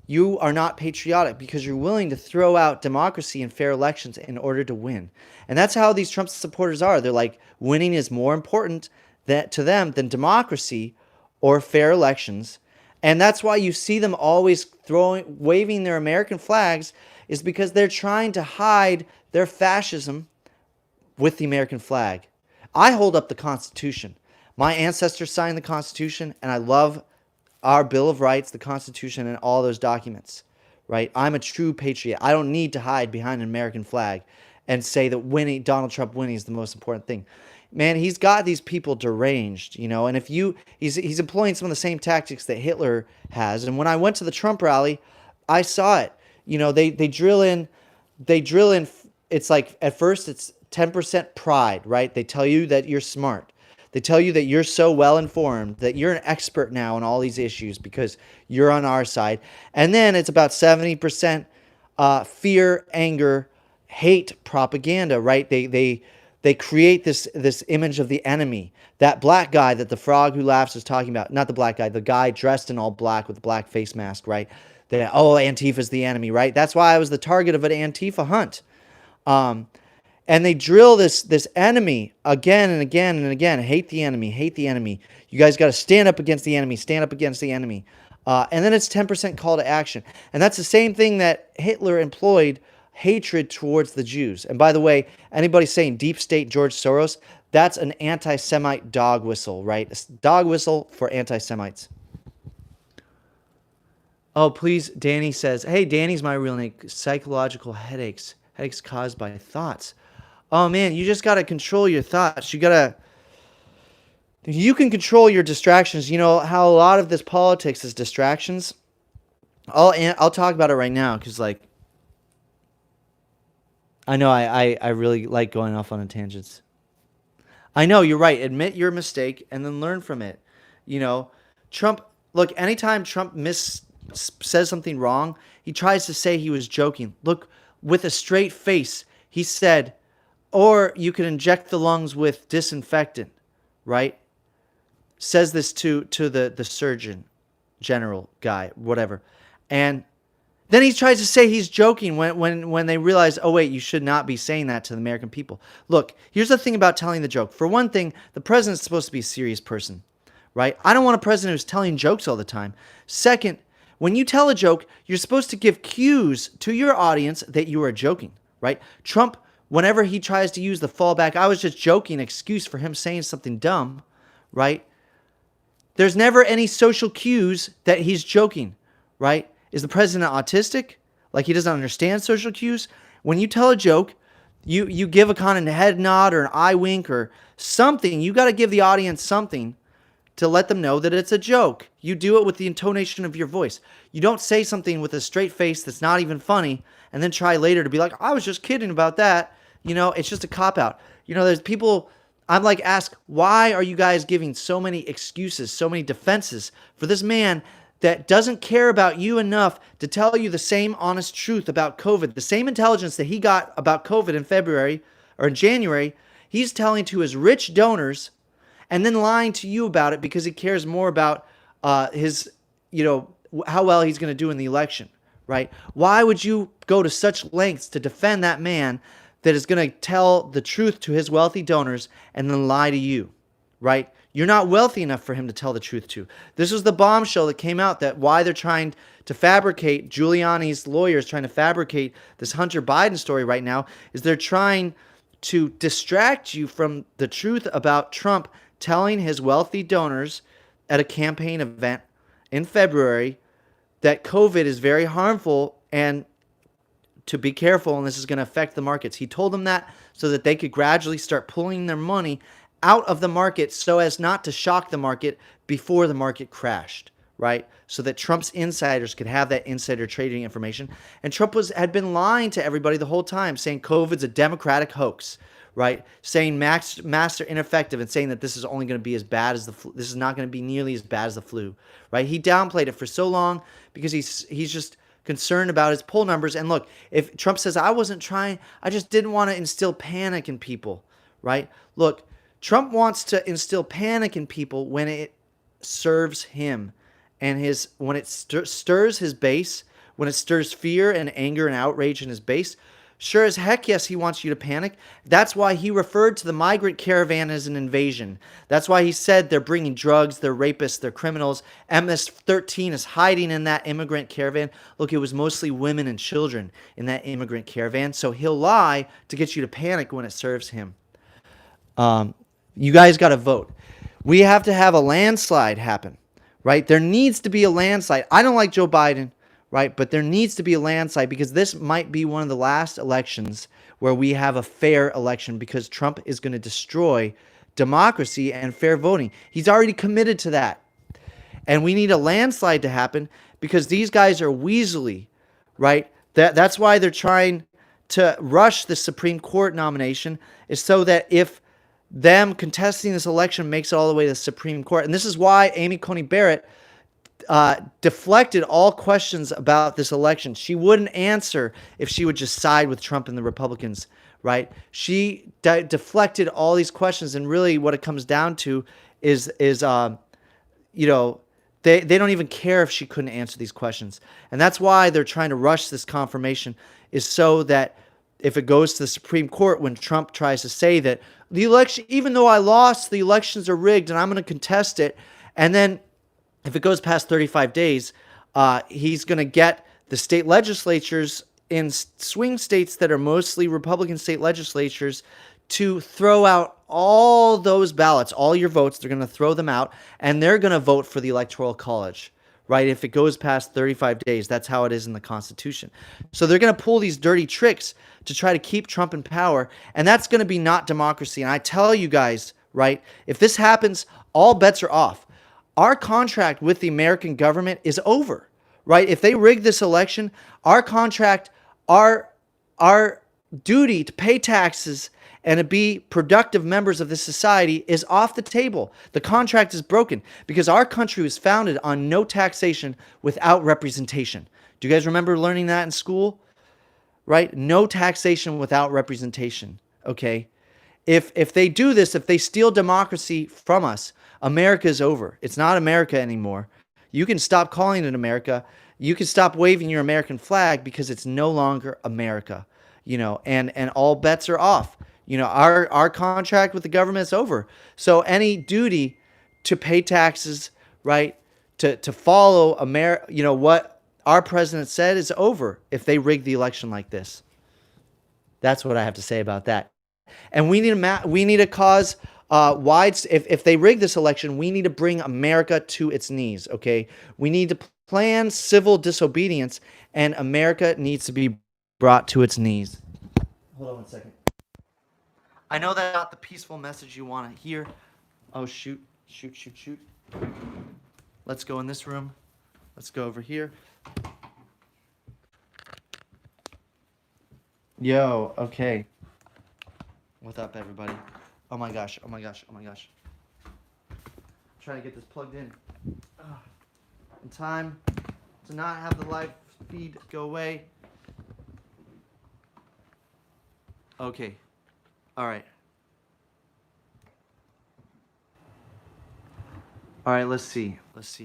you are not patriotic because you're willing to throw out democracy and fair elections in order to win. And that's how these Trump supporters are. They're like, winning is more important to them than democracy or fair elections. And that's why you see them always waving their American flags, is because they're trying to hide their fascism with the American flag. I hold up the Constitution. My ancestors signed the Constitution, and I love our Bill of Rights, the Constitution, and all those documents, right? I'm a true patriot. I don't need to hide behind an American flag and say that Donald Trump winning is the most important thing. Man, he's got these people deranged, and he's employing some of the same tactics that Hitler has. And when I went to the Trump rally, I saw it. They drill in. It's like, at first it's 10% pride, right? They tell you that you're smart. They tell you that you're so well informed, that you're an expert now on all these issues because you're on our side. And then it's about 70% fear, anger, hate propaganda, right? They create this image of the enemy. That black guy that the frog who laughs is talking about, not the black guy, the guy dressed in all black with a black face mask, right? Antifa's the enemy, right? That's why I was the target of an Antifa hunt. And they drill this enemy again and again and again. Hate the enemy, hate the enemy. You guys got to stand up against the enemy, stand up against the enemy. And then it's 10% call to action. And that's the same thing that Hitler employed, hatred towards the Jews. And by the way, anybody saying deep state George Soros, that's an anti-Semite dog whistle, right? A dog whistle for anti-Semites. Oh, please, Danny says, hey, Danny's my real name. Psychological headaches caused by thoughts. Oh, man, you just got to control your thoughts. You can control your distractions. You know how a lot of this politics is distractions? I'll talk about it right now because, like, I know I really like going off on tangents. I know, you're right. Admit your mistake and then learn from it. Trump, look, anytime Trump says something wrong, he tries to say he was joking. Look, with a straight face, he said, or you can inject the lungs with disinfectant, right? Says this to the surgeon general guy, whatever. And then he tries to say he's joking when they realize, oh, wait, you should not be saying that to the American people. Look, here's the thing about telling the joke. For one thing, the president's supposed to be a serious person, right? I don't want a president who's telling jokes all the time. Second, when you tell a joke, you're supposed to give cues to your audience that you are joking, right? Trump, whenever he tries to use the fallback, I was just joking excuse for him saying something dumb, right? There's never any social cues that he's joking, right? Is the president autistic? Like he doesn't understand social cues? When you tell a joke, you give a kind of head nod or an eye wink or something. You got to give the audience something to let them know that it's a joke. You do it with the intonation of your voice. You don't say something with a straight face that's not even funny and then try later to be like, I was just kidding about that. It's just a cop-out. There's people, I'm like, ask, why are you guys giving so many excuses, so many defenses for this man that doesn't care about you enough to tell you the same honest truth about COVID, the same intelligence that he got about COVID in February or in January, he's telling to his rich donors and then lying to you about it because he cares more about his, how well he's going to do in the election, right? Why would you go to such lengths to defend that man that is going to tell the truth to his wealthy donors and then lie to you, right? You're not wealthy enough for him to tell the truth to. This was the bombshell that came out that why they're trying to fabricate, Giuliani's lawyers trying to fabricate this Hunter Biden story right now, is they're trying to distract you from the truth about Trump telling his wealthy donors at a campaign event in February that COVID is very harmful and to be careful, and this is going to affect the markets. He told them that so that they could gradually start pulling their money out of the market so as not to shock the market before the market crashed, right? So that Trump's insiders could have that insider trading information. And Trump had been lying to everybody the whole time, saying COVID's a Democratic hoax, right? Saying masks are ineffective and saying that this is only going to be as bad as the flu. This is not going to be nearly as bad as the flu, right? He downplayed it for so long because he's just concerned about his poll numbers. And look, if Trump says, I wasn't trying, I just didn't want to instill panic in people, right? Look, Trump wants to instill panic in people when it serves him and when it stirs his base, when it stirs fear and anger and outrage in his base. Sure as heck, yes, he wants you to panic. That's why he referred to the migrant caravan as an invasion. That's why he said they're bringing drugs, they're rapists, they're criminals. MS-13 is hiding in that immigrant caravan. Look, it was mostly women and children in that immigrant caravan. So he'll lie to get you to panic when it serves him. You guys got to vote. We have to have a landslide happen, right? There needs to be a landslide. I don't like Joe Biden, right? But there needs to be a landslide because this might be one of the last elections where we have a fair election because Trump is going to destroy democracy and fair voting. He's already committed to that. And we need a landslide to happen because these guys are weaselly, right? That's why they're trying to rush the Supreme Court nomination, is so that if them contesting this election makes it all the way to the Supreme Court. And this is why Amy Coney Barrett deflected all questions about this election. She wouldn't answer if she would just side with Trump and the Republicans, right? She deflected all these questions, and really what it comes down to is you know, they don't even care if she couldn't answer these questions. And that's why they're trying to rush this confirmation, is so that if it goes to the Supreme Court, when Trump tries to say that the election, even though I lost, the elections are rigged and I'm going to contest it, and then if it goes past 35 days, he's going to get the state legislatures in swing states that are mostly Republican state legislatures to throw out all those ballots, all your votes. They're going to throw them out, and they're going to vote for the Electoral College, right? If it goes past 35 days, that's how it is in the Constitution. So they're going to pull these dirty tricks to try to keep Trump in power, and that's going to be not democracy. And I tell you guys, right, if this happens, all bets are off. Our contract with the American government is over, right? If they rig this election, our contract, our duty to pay taxes and to be productive members of this society is off the table. The contract is broken because our country was founded on no taxation without representation. Do you guys remember learning that in school? Right? No taxation without representation. Okay? If they do this, if they steal democracy from us, America is over. It's not America anymore. You can stop calling it America. You can stop waving your American flag because it's no longer America. You know, and all bets are off. You know, our contract with the government is over. So any duty to pay taxes, right, to follow you know, what our president said is over if they rig the election like this. That's what I have to say about that. And we need to cause if they rig this election, we need to bring America to its knees, okay? We need to plan civil disobedience, and America needs to be brought to its knees. Hold on 1 second. I know that's not the peaceful message you want to hear. Oh, shoot. Let's go in this room. Let's go over here. Yo, okay. What's up, everybody? Oh my gosh. I'm trying to get this plugged in time to not have the live feed go away. Okay. All right, let's see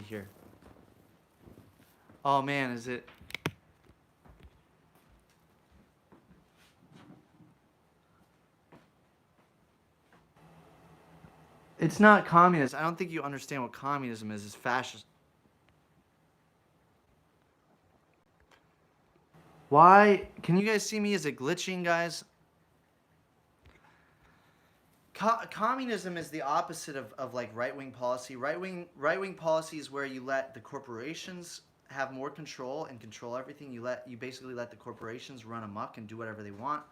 here. Oh man, is it? It's not communist. I don't think you understand what communism is. It's fascist. Why? Can you guys see me? Is it glitching, guys? Communism is the opposite of like right-wing policy. Right-wing policy is where you let the corporations have more control and control everything. You basically let the corporations run amok and do whatever they want.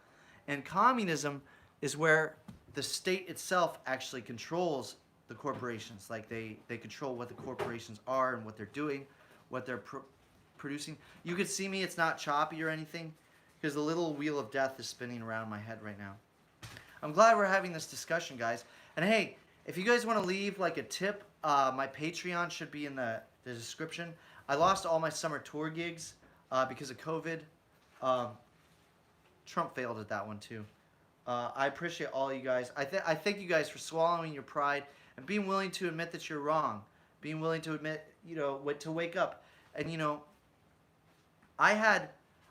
And communism is where the state itself actually controls the corporations. Like they control what the corporations are and what they're doing, what they're producing. You can see me; it's not choppy or anything, because the little wheel of death is spinning around my head right now. I'm glad we're having this discussion, guys. And hey, if you guys want to leave like a tip, my Patreon should be in the description. I lost all my summer tour gigs because of COVID. Um, Trump failed at that one too. I appreciate all you guys. I thank you guys for swallowing your pride and being willing to admit that you're wrong. Being willing to admit, to wake up. And I had,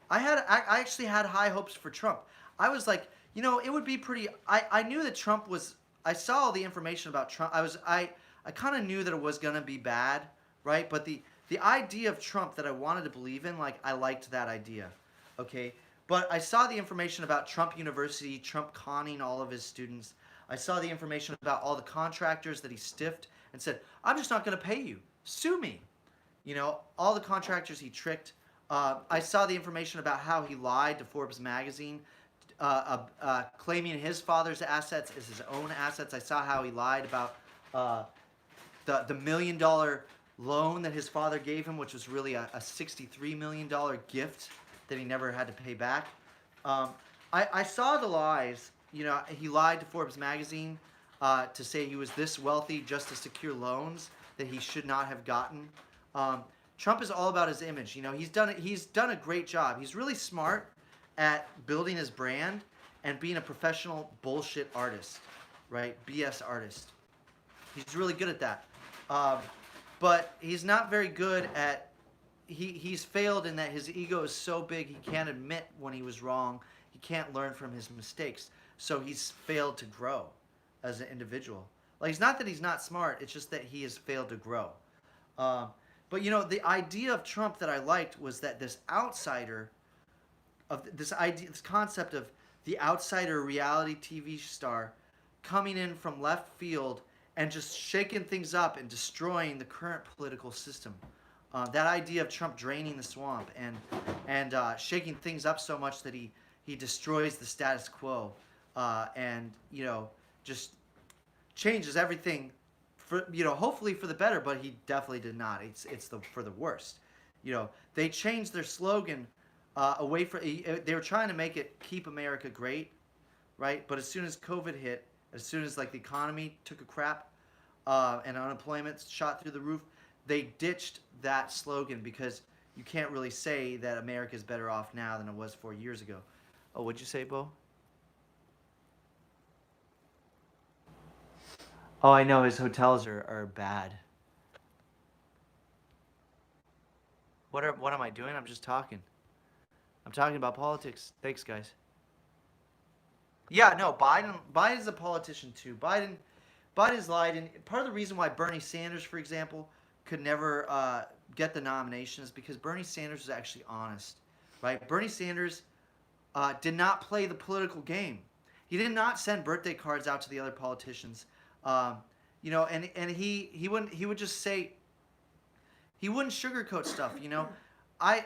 I actually had high hopes for Trump. I was like, it would be pretty. I knew that Trump was. I saw all the information about Trump. I kind of knew that it was gonna be bad, right? But the idea of Trump that I wanted to believe in, like I liked that idea, okay. But I saw the information about Trump University, Trump conning all of his students. I saw the information about all the contractors that he stiffed and said, I'm just not going to pay you. Sue me. All the contractors he tricked. I saw the information about how he lied to Forbes magazine, claiming his father's assets as his own assets. I saw how he lied about the $1 million loan that his father gave him, which was really a $63 million gift that he never had to pay back. I saw the lies. He lied to Forbes magazine to say he was this wealthy just to secure loans that he should not have gotten. Trump is all about his image. He's done a great job. He's really smart at building his brand and being a professional bullshit artist, right? BS artist. He's really good at that. But he's not very good at. He's failed in that his ego is so big he can't admit when he was wrong. He can't learn from his mistakes. So he's failed to grow as an individual. Like, it's not that he's not smart. It's just that he has failed to grow. But, the idea of Trump that I liked was that this outsider, this concept of the outsider reality TV star coming in from left field and just shaking things up and destroying the current political system. That idea of Trump draining the swamp and shaking things up so much that he destroys the status quo and just changes everything for hopefully for the better, but he definitely did not. It's for the worst. They changed their slogan away from. They were trying to make it "Keep America Great," right? But as soon as COVID hit, as soon as the economy took a crap and unemployment shot through the roof, they ditched that slogan because you can't really say that America is better off now than it was 4 years ago. Oh, what'd you say, Bo? Oh, I know his hotels are bad. What am I doing? I'm just talking. I'm talking about politics. Thanks, guys. Yeah, no, Biden's a politician too. Biden's lied, and part of the reason why Bernie Sanders, for example, could never get the nomination is because Bernie Sanders was actually honest, right? Bernie Sanders did not play the political game. He did not send birthday cards out to the other politicians, and he would just say, he wouldn't sugarcoat stuff.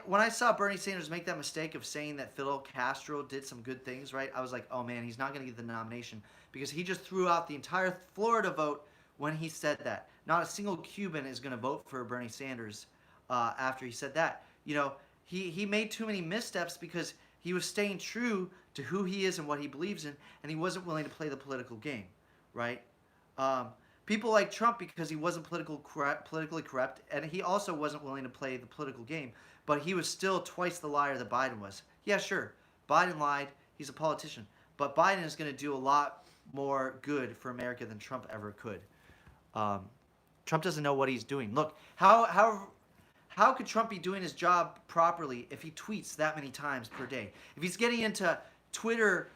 When I saw Bernie Sanders make that mistake of saying that Fidel Castro did some good things, right? I was like, oh man, he's not going to get the nomination because he just threw out the entire Florida vote when he said that. Not a single Cuban is going to vote for Bernie Sanders after he said that. He made too many missteps because he was staying true to who he is and what he believes in, and he wasn't willing to play the political game, right? People like Trump because he wasn't politically correct, and he also wasn't willing to play the political game, but he was still twice the liar that Biden was. Yeah, sure, Biden lied. He's a politician. But Biden is going to do a lot more good for America than Trump ever could. Trump doesn't know what he's doing. Look, how could Trump be doing his job properly if he tweets that many times per day? If he's getting into Twitter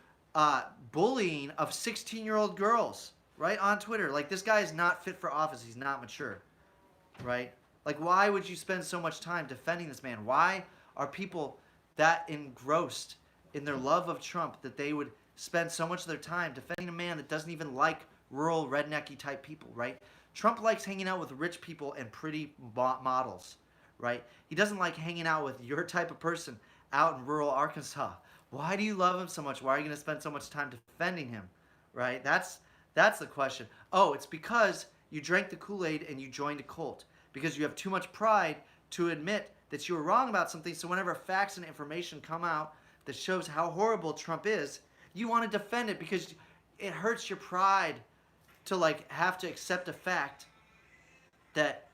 bullying of 16-year-old girls, right, on Twitter. Like, this guy is not fit for office. He's not mature, right? Like, why would you spend so much time defending this man? Why are people that engrossed in their love of Trump that they would spend so much of their time defending a man that doesn't even like rural, rednecky type people, right? Trump likes hanging out with rich people and pretty models, right? He doesn't like hanging out with your type of person out in rural Arkansas. Why do you love him so much? Why are you going to spend so much time defending him, right? That's the question. Oh, it's because You drank the Kool-Aid and you joined a cult because you have too much pride to admit that you were wrong about something. So whenever facts and information come out that shows how horrible Trump is, you want to defend it because it hurts your pride to like have to accept a fact that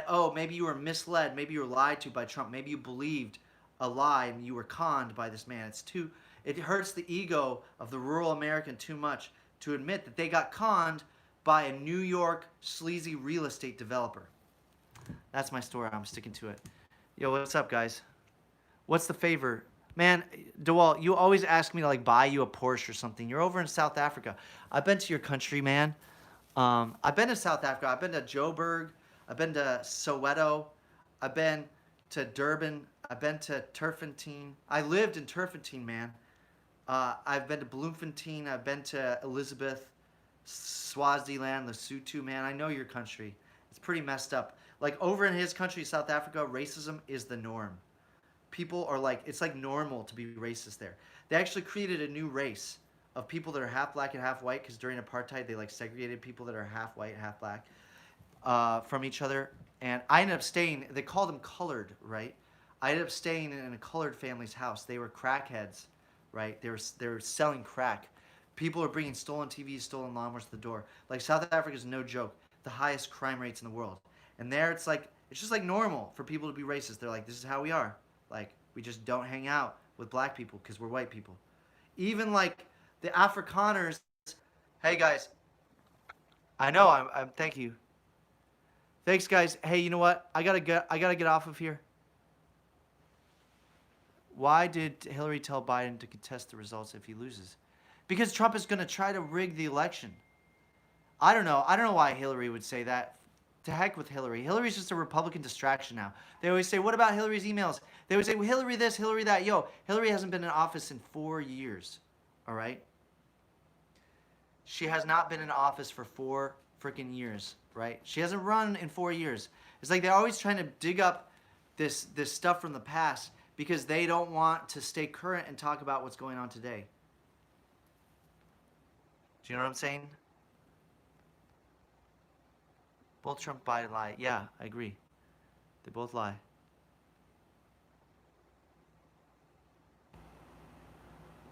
oh, maybe you were misled, maybe you were lied to by Trump, maybe you believed a lie and you were conned by this man. It hurts the ego of the rural American too much to admit that they got conned by a New York sleazy real estate developer. That's my story. I'm sticking to it. Yo, what's up, guys? What's the favor? Man, DeWalt, you always ask me to like buy you a Porsche or something. You're over in South Africa. I've been to your country, man. I've been to South Africa. I've been to Joburg. I've been to Soweto. I've been to Durban. I've been to Turfentine. I lived in Turfentine, man. I've been to Bloemfontein. I've been to Elizabeth, Swaziland, Lesotho, man. I know your country. It's pretty messed up. Like over in his country, South Africa, racism is the norm. People are like, it's like normal to be racist there. They actually created a new race of people that are half black and half white because during apartheid they like segregated people that are half white and half black from each other. And I ended up staying, they called them colored, right? I ended up staying in a colored family's house. They were crackheads, right? They were selling crack. People are bringing stolen TVs, stolen lawnmowers to the door. Like South Africa is no joke. The highest crime rates in the world. And there it's just like normal for people to be racist. They're like, this is how we are. Like, we just don't hang out with black people because we're white people. Even like the Afrikaners. Hey guys. I know, I'm thank you. Thanks guys. Hey, you know what? I gotta get off of here. Why did Hillary tell Biden to contest the results if he loses? Because Trump is gonna try to rig the election. I don't know why Hillary would say that. To heck with Hillary. Hillary's just a Republican distraction now. They always say, what about Hillary's emails? They always say, well, Hillary this, Hillary that. Yo, Hillary hasn't been in office in 4 years. All right? She has not been in office for 4 freaking years. Right? She hasn't run in 4 years. It's like they're always trying to dig up this stuff from the past because they don't want to stay current and talk about what's going on today. Do you know what I'm saying? Both Trump, Biden lie. Yeah, I agree. They both lie.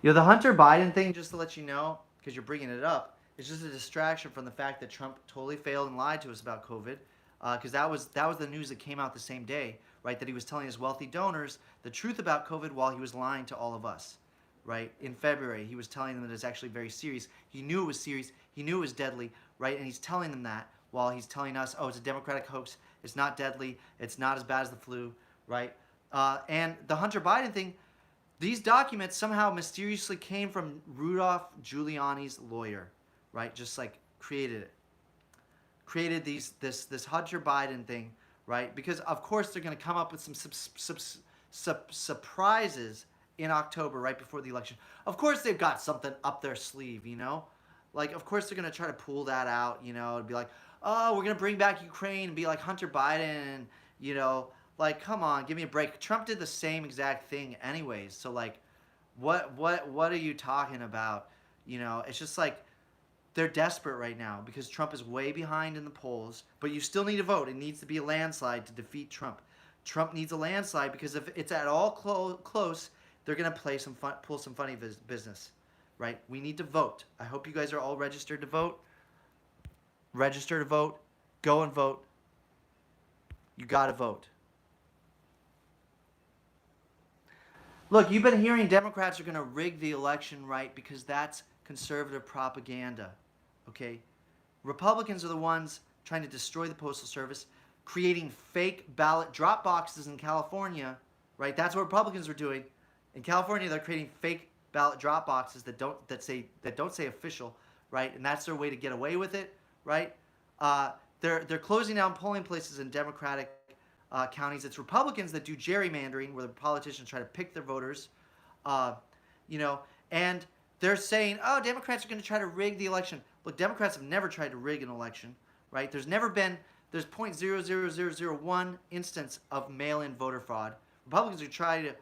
Yo, the Hunter Biden thing, just to let you know, because you're bringing it up, is just a distraction from the fact that Trump totally failed and lied to us about COVID. Because that was the news that came out the same day, right? That he was telling his wealthy donors the truth about COVID while he was lying to all of us, right? In February, he was telling them that it's actually very serious. He knew it was serious. He knew it was deadly, right? And he's telling them that while he's telling us, oh, it's a Democratic hoax. It's not deadly. It's not as bad as the flu, right? And the Hunter Biden thing, these documents somehow mysteriously came from Rudolph Giuliani's lawyer, right? Just like created it. Created this Hunter Biden thing, right? Because of course they're going to come up with some surprises in October, right before the election. Of course they've got something up their sleeve, you know? Like, of course they're going to try to pull that out, you know, and be like, oh, we're going to bring back Ukraine and be like Hunter Biden, and, you know, like, come on, give me a break. Trump did the same exact thing anyways. So, like, what are you talking about? You know, it's just like they're desperate right now because Trump is way behind in the polls, but you still need to vote. It needs to be a landslide to defeat Trump. Trump needs a landslide because if it's at all close, they're going to pull some funny business, right? We need to vote. I hope you guys are all registered to vote. Register to vote. Go and vote. You got to vote. Look, you've been hearing Democrats are going to rig the election, right? Because that's conservative propaganda, okay? Republicans are the ones trying to destroy the Postal Service, creating fake ballot drop boxes in California, right? That's what Republicans are doing. In California, they're creating fake ballot drop boxes that don't say official, right? And that's their way to get away with it, right? They're closing down polling places in Democratic counties. It's Republicans that do gerrymandering, where the politicians try to pick their voters, you know, and they're saying, oh, Democrats are going to try to rig the election. Look, Democrats have never tried to rig an election, right? There's 0.00001 instance of mail-in voter fraud. Republicans are trying to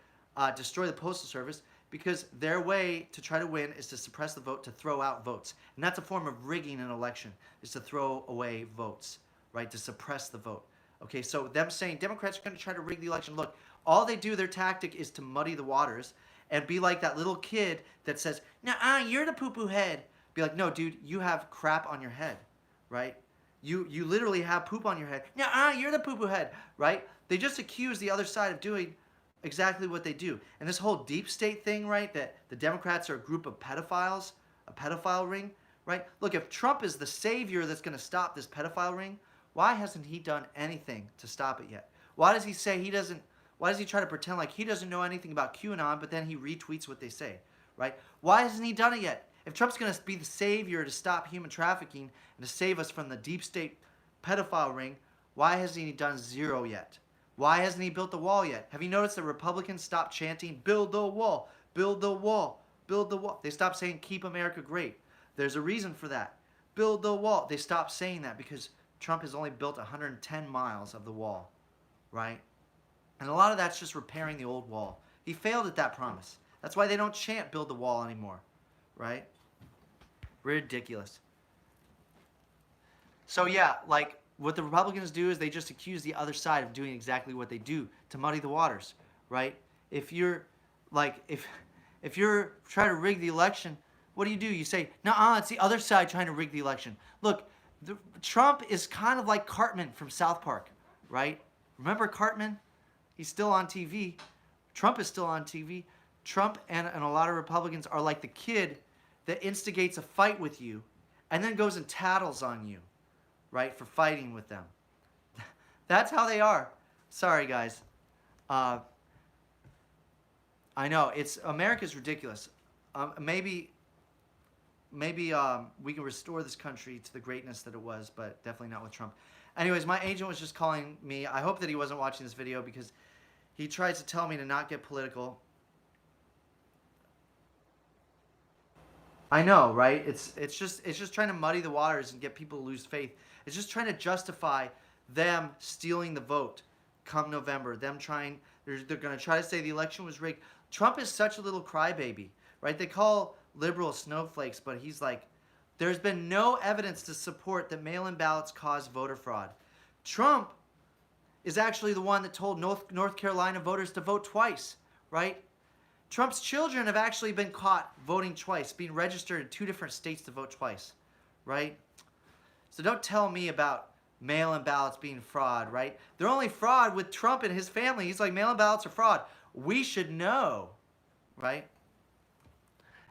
destroy the Postal Service. because their way to try to win is to suppress the vote, to throw out votes. And that's a form of rigging an election, is to throw away votes, right? To suppress the vote. Okay, so them saying Democrats are going to try to rig the election. Look, all they do, their tactic is to muddy the waters and be like that little kid that says, "Nah, you're the poo-poo head." Be like, "No, dude, you have crap on your head, right? You literally have poop on your head. Nah, you're the poo-poo head, right?" They just accuse the other side of doing exactly what they do. And this whole deep state thing, right, that the Democrats are a group of pedophiles, a pedophile ring, right? Look, if Trump is the savior that's going to stop this pedophile ring, why hasn't he done anything to stop it yet? Why does he say he doesn't, why does he try to pretend like he doesn't know anything about QAnon, but then he retweets what they say, right? Why hasn't he done it yet? If Trump's going to be the savior to stop human trafficking and to save us from the deep state pedophile ring, why hasn't he done zero yet? Why hasn't he built the wall yet? Have you noticed that Republicans stopped chanting, "Build the wall, build the wall, build the wall"? They stopped saying, "Keep America great." There's a reason for that. Build the wall. They stopped saying that because Trump has only built 110 miles of the wall, right? And a lot of that's just repairing the old wall. He failed at that promise. That's why they don't chant "Build the wall" anymore, right? Ridiculous. So yeah, like what the Republicans do is they just accuse the other side of doing exactly what they do to muddy the waters, right? If you're like if you're trying to rig the election, what do? You say, "Nuh-uh, it's the other side trying to rig the election." Look, Trump is kind of like Cartman from South Park, right? Remember Cartman? He's still on TV. Trump is still on TV. Trump and a lot of Republicans are like the kid that instigates a fight with you and then goes and tattles on you, right, for fighting with them. That's how they are. Sorry, guys. I know America's ridiculous. Maybe we can restore this country to the greatness that it was, but definitely not with Trump. Anyways, my agent was just calling me. I hope that he wasn't watching this video because he tries to tell me to not get political. I know, right? It's just trying to muddy the waters and get people to lose faith. It's just trying to justify them stealing the vote come November. They're going to try to say the election was rigged. Trump is such a little crybaby, right? They call liberals snowflakes, but he's like, there's been no evidence to support that mail-in ballots cause voter fraud. Trump is actually the one that told North Carolina voters to vote twice, right? Trump's children have actually been caught voting twice, being registered in 2 different states to vote twice, right? So don't tell me about mail-in ballots being fraud, right? They're only fraud with Trump and his family. He's like, mail-in ballots are fraud. We should know, right?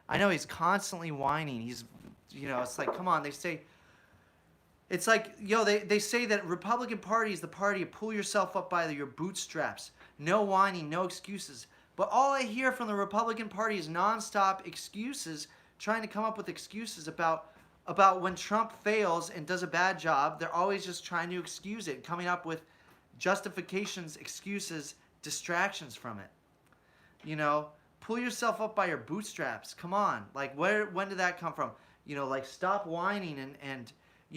I know he's constantly whining. He's, it's like, come on, they say, it's like, they say that Republican Party is the party to pull yourself up by your bootstraps. No whining, no excuses. But all I hear from the Republican Party is nonstop excuses, trying to come up with excuses about when Trump fails and does a bad job. They're always just trying to excuse it, coming up with justifications, excuses, distractions from it. Pull yourself up by your bootstraps. Come on. Like, when did that come from? Stop whining and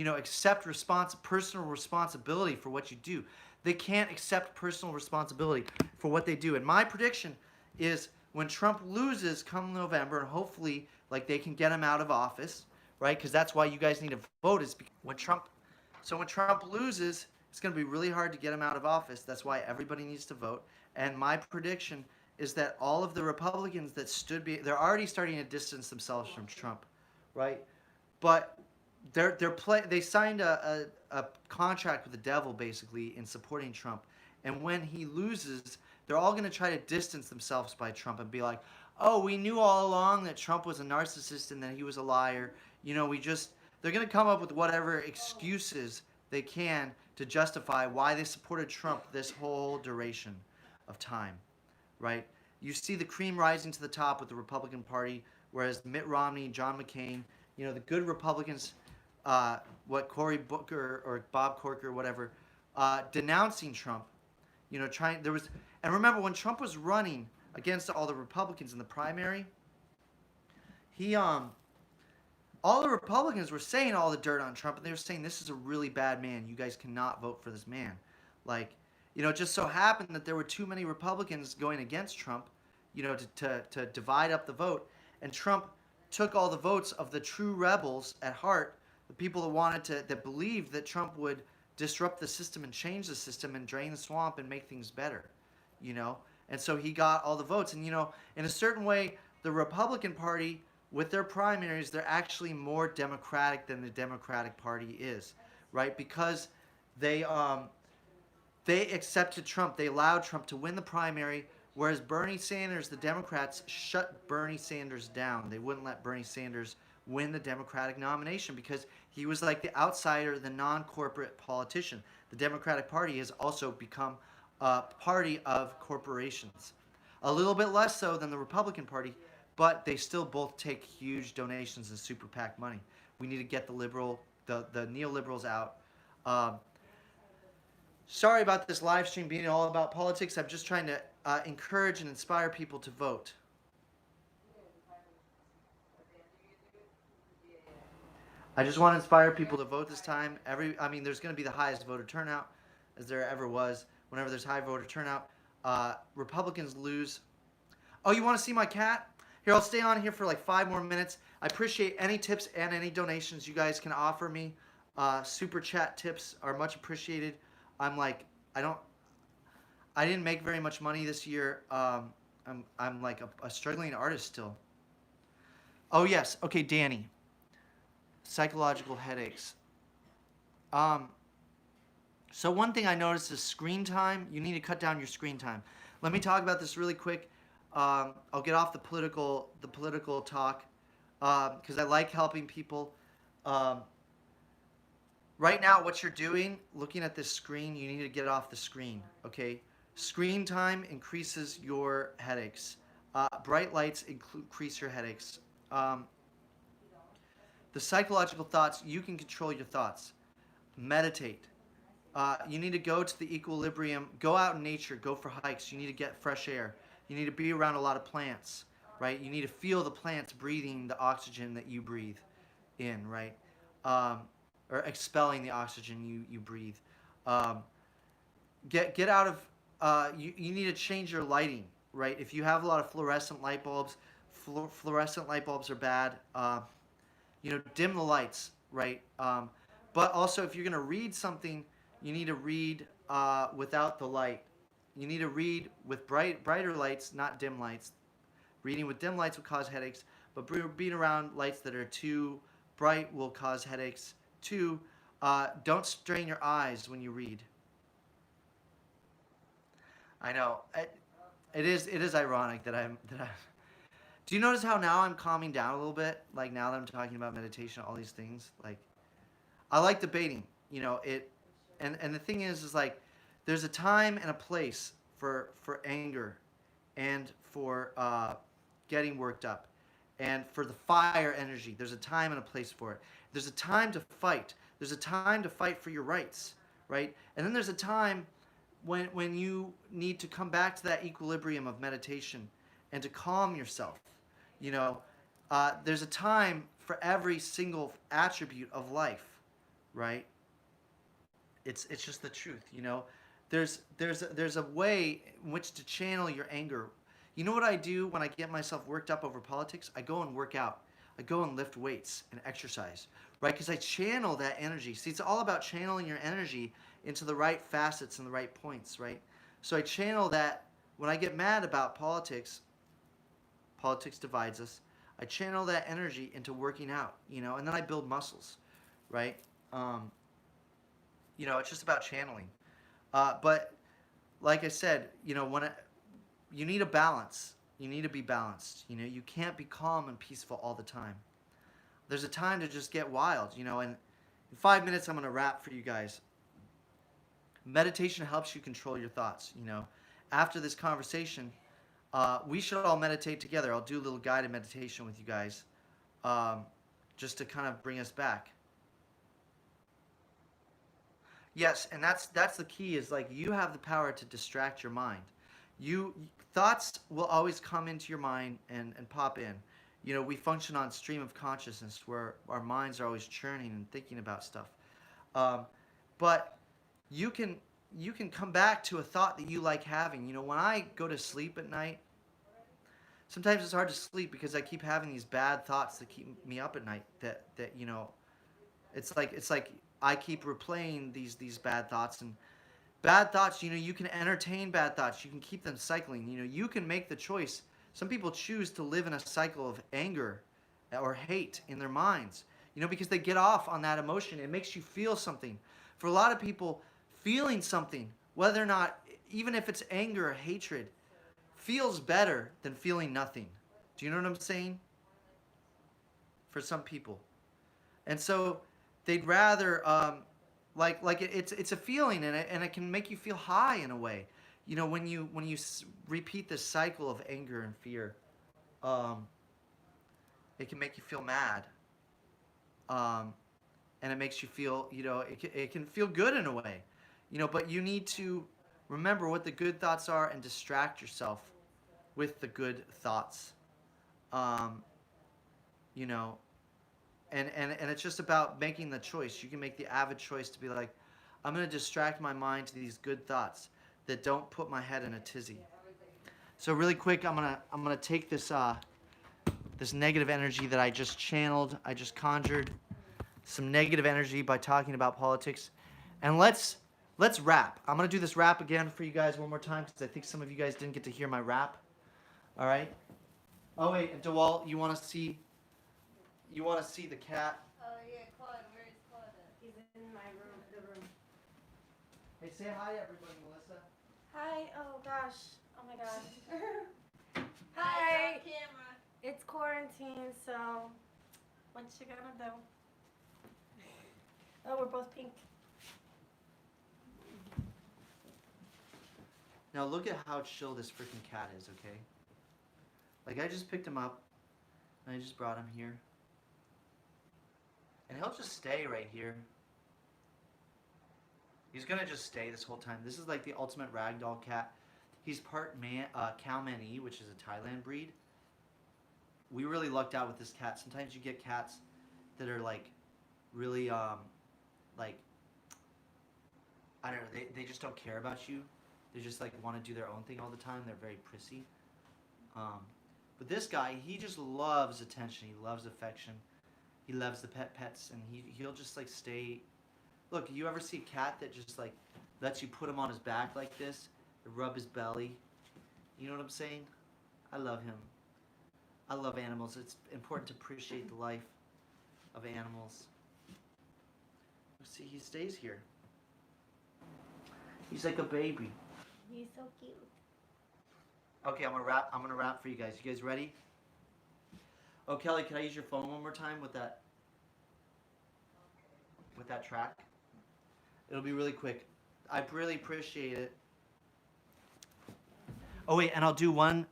accept personal responsibility for what you do. They can't accept personal responsibility for what they do. And my prediction is when Trump loses come November, and hopefully, they can get him out of office, right? Because that's why you guys need to vote. Is when Trump loses, it's going to be really hard to get him out of office. That's why everybody needs to vote. And my prediction is that all of the Republicans that they're already starting to distance themselves from Trump, right? But they signed a contract with the devil basically in supporting Trump, and when he loses, they're all going to try to distance themselves by Trump and be like, "Oh, we knew all along that Trump was a narcissist and that he was a liar." They're going to come up with whatever excuses they can to justify why they supported Trump this whole duration of time, right? You see the cream rising to the top with the Republican Party, whereas Mitt Romney, John McCain, the good Republicans, Cory Booker or Bob Corker, whatever, denouncing Trump, and remember when Trump was running against all the Republicans in the primary, all the Republicans were saying all the dirt on Trump, and they were saying, "This is a really bad man. You guys cannot vote for this man." It just so happened that there were too many Republicans going against Trump, to divide up the vote. And Trump took all the votes of the true rebels at heart, the people that believed that Trump would disrupt the system and change the system and drain the swamp and make things better, you know. And so he got all the votes. And in a certain way, the Republican Party with their primaries, they're actually more democratic than the Democratic Party is, right? Because they they accepted Trump. They allowed Trump to win the primary, whereas Bernie Sanders, the Democrats shut Bernie Sanders down. They wouldn't let Bernie Sanders win the Democratic nomination because he was like the outsider, the non-corporate politician. The Democratic Party has also become a party of corporations. A little bit less so than the Republican Party, but they still both take huge donations and super PAC money. We need to get the neoliberals out. Um, Sorry about this live stream being all about politics. I'm just trying to encourage and inspire people to vote. I just want to inspire people to vote this time. There's going to be the highest voter turnout as there ever was. Whenever there's high voter turnout, Republicans lose. Oh, you want to see my cat? Here, I'll stay on here for like 5 more minutes. I appreciate any tips and any donations you guys can offer me. Super chat tips are much appreciated. I'm like, I didn't make very much money this year. I'm like a struggling artist still. Oh yes, okay, Danny. Psychological headaches. Um, so one thing I noticed is screen time. You need to cut down your screen time. Let me talk about this really quick. I'll get off the political talk because I like helping people. Um, right now, what you're doing, looking at this screen, you need to get off the screen. Okay, screen time increases your headaches. Bright lights increase your headaches. Um, the psychological thoughts, you can control your thoughts. Meditate. You need to go to the equilibrium, go out in nature, go for hikes. You need to get fresh air. You need to be around a lot of plants, right? You need to feel the plants breathing the oxygen that you breathe in, right? Um, or expelling the oxygen you breathe. Um, get out of, you need to change your lighting, right? If you have a lot of fluorescent light bulbs, fluorescent light bulbs are bad. Dim the lights, right? But also, if you're going to read something, you need to read without the light. You need to read with brighter lights, not dim lights. Reading with dim lights will cause headaches, but being around lights that are too bright will cause headaches. Two, don't strain your eyes when you read. I know. It is ironic that I. Do you notice how now I'm calming down a little bit? Like now that I'm talking about meditation, all these things. Like I like debating. And the thing is like, there's a time and a place for anger, and for getting worked up, and for the fire energy. There's a time and a place for it. There's a time to fight. There's a time to fight for your rights, right? And then there's a time when you need to come back to that equilibrium of meditation and to calm yourself. There's a time for every single attribute of life, right? It's just the truth. There's a way in which to channel your anger. You know what I do when I get myself worked up over politics? I go and work out. I go and lift weights and exercise, right? Because I channel that energy. See, it's all about channeling your energy into the right facets and the right points, right? So I channel that when I get mad about politics. Politics divides us. I channel that energy into working out, and then I build muscles, right? Um, it's just about channeling. But like I said, you need a balance. You need to be balanced. You can't be calm and peaceful all the time. There's a time to just get wild, and in 5 minutes I'm going to wrap for you guys. Meditation helps you control your thoughts. After this conversation, we should all meditate together. I'll do a little guided meditation with you guys, just to kind of bring us back. Yes, and that's the key. Is like you have the power to distract your mind. You thoughts will always come into your mind and pop in. We function on stream of consciousness where our minds are always churning and thinking about stuff. Um, but you can come back to a thought that you like having. When I go to sleep at night, Sometimes it's hard to sleep because I keep having these bad thoughts that keep me up at night. That you know, it's like I keep replaying these bad thoughts, and bad thoughts. You know, you can entertain bad thoughts. You can keep them cycling. You know, you can make the choice. Some people choose to live in a cycle of anger or hate in their minds. You know, because they get off on that emotion. It makes you feel something. For a lot of people, feeling something, whether or not, even if it's anger or hatred, feels better than feeling nothing. Do you know what I'm saying? For some people. And so they'd rather it's a feeling, and it can make you feel high in a way. You know, when you repeat this cycle of anger and fear, um, it can make you feel mad, um, and it makes you feel, it can feel good in a way, but you need to remember what the good thoughts are and distract yourself with the good thoughts. um, you know and it's just about making the choice. You can make the avid choice to be like, I'm going to distract my mind to these good thoughts that don't put my head in a tizzy. So really quick, I'm gonna take this negative energy that I just channeled. I just conjured some negative energy by talking about politics, and let's rap. I'm gonna do this rap again for you guys one more time because I think some of you guys didn't get to hear my rap. All right. Oh wait, and DeWalt, you wanna see the cat? Oh yeah, Claude. Where is Claude at? He's in my room. The room. Hey, say hi, everybody, Melissa. Hi. Oh gosh. Oh my gosh. Hi. Hi. Camera. It's quarantine, so what you gonna do? Oh, we're both pink. Now look at how chill this freaking cat is, okay? Like, I just picked him up, and I just brought him here. And he'll just stay right here. He's gonna just stay this whole time. This is like the ultimate ragdoll cat. He's part Cow Manee, which is a Thailand breed. We really lucked out with this cat. Sometimes you get cats that are like really like, I don't know, they just don't care about you. They just like want to do their own thing all the time. They're very prissy. But this guy, he just loves attention. He loves affection. He loves the pets, and he'll just like stay. Look, you ever see a cat that just like lets you put him on his back like this, rub his belly? You know what I'm saying? I love him. I love animals. It's important to appreciate the life of animals. See, he stays here. He's like a baby. He's so cute. Okay, I'm gonna rap for you guys. You guys ready? Oh, Kelly, can I use your phone one more time with that track? It'll be really quick. I really appreciate it. Oh wait, and I'll do one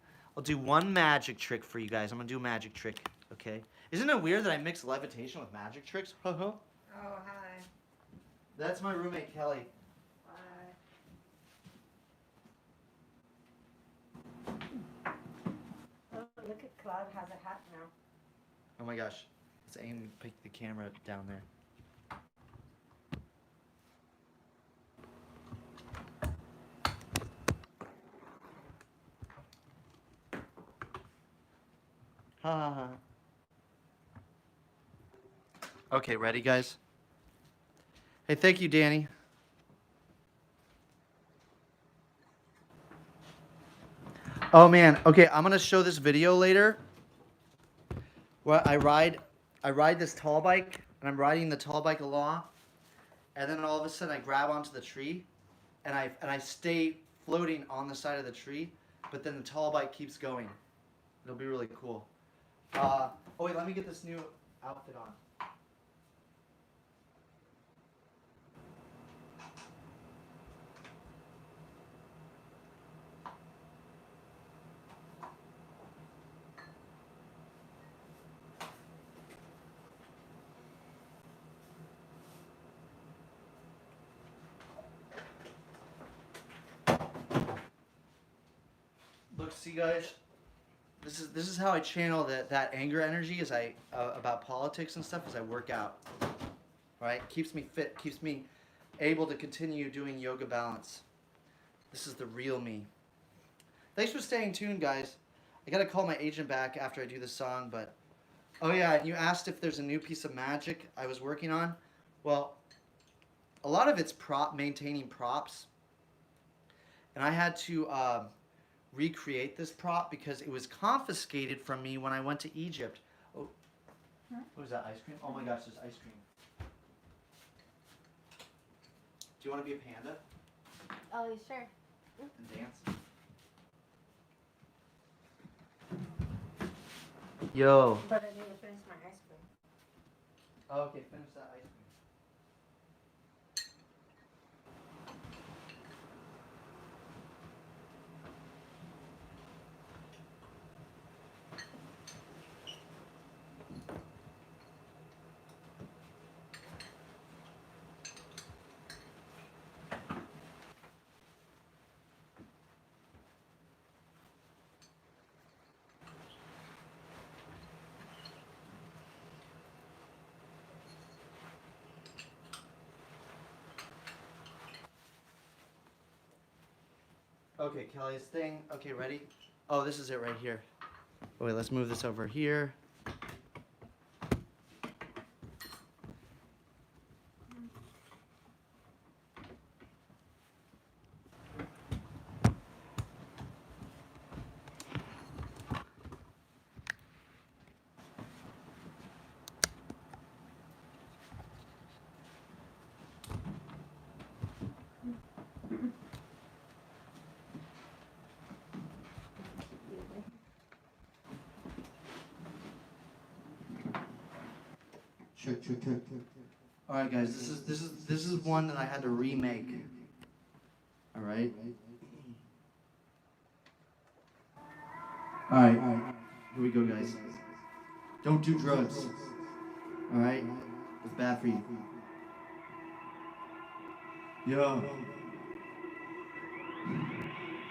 magic trick for you guys. I'm gonna do a magic trick, okay? Isn't it weird that I mix levitation with magic tricks? Oh hi. That's my roommate Kelly. Oh, look at Claude has a hat now. Oh my gosh. Let's aim and pick the camera down there. Ha ha ha. Okay, ready, guys? Hey, thank you, Danny. Oh man, okay, I'm gonna show this video later where I ride this tall bike, and I'm riding the tall bike along, and then all of a sudden I grab onto the tree, and I stay floating on the side of the tree, but then the tall bike keeps going. It'll be really cool. Oh wait, let me get this new outfit on. Look, see guys, this is how I channel that anger energy as I about politics and stuff as I work out. Right? Keeps me fit, keeps me able to continue doing yoga balance. This is the real me. Thanks for staying tuned, guys. I gotta call my agent back after I do this song, but oh yeah, and you asked if there's a new piece of magic I was working on. Well, a lot of it's maintaining props, and I had to recreate this prop because it was confiscated from me when I went to Egypt. Oh, what was that, ice cream? Oh my gosh, there's ice cream. Do you want to be a panda Oh, sure. and dance? Yo. But I need to finish my ice cream. Oh, okay, finish that ice cream. Okay, Kelly's thing. Okay, ready? Oh, this is it right here. Wait, let's move this over here. Check. All right, guys. This is one that I had to remake. All right. All right. Here we go, guys. Don't do drugs. All right. It's bad for you. Yo.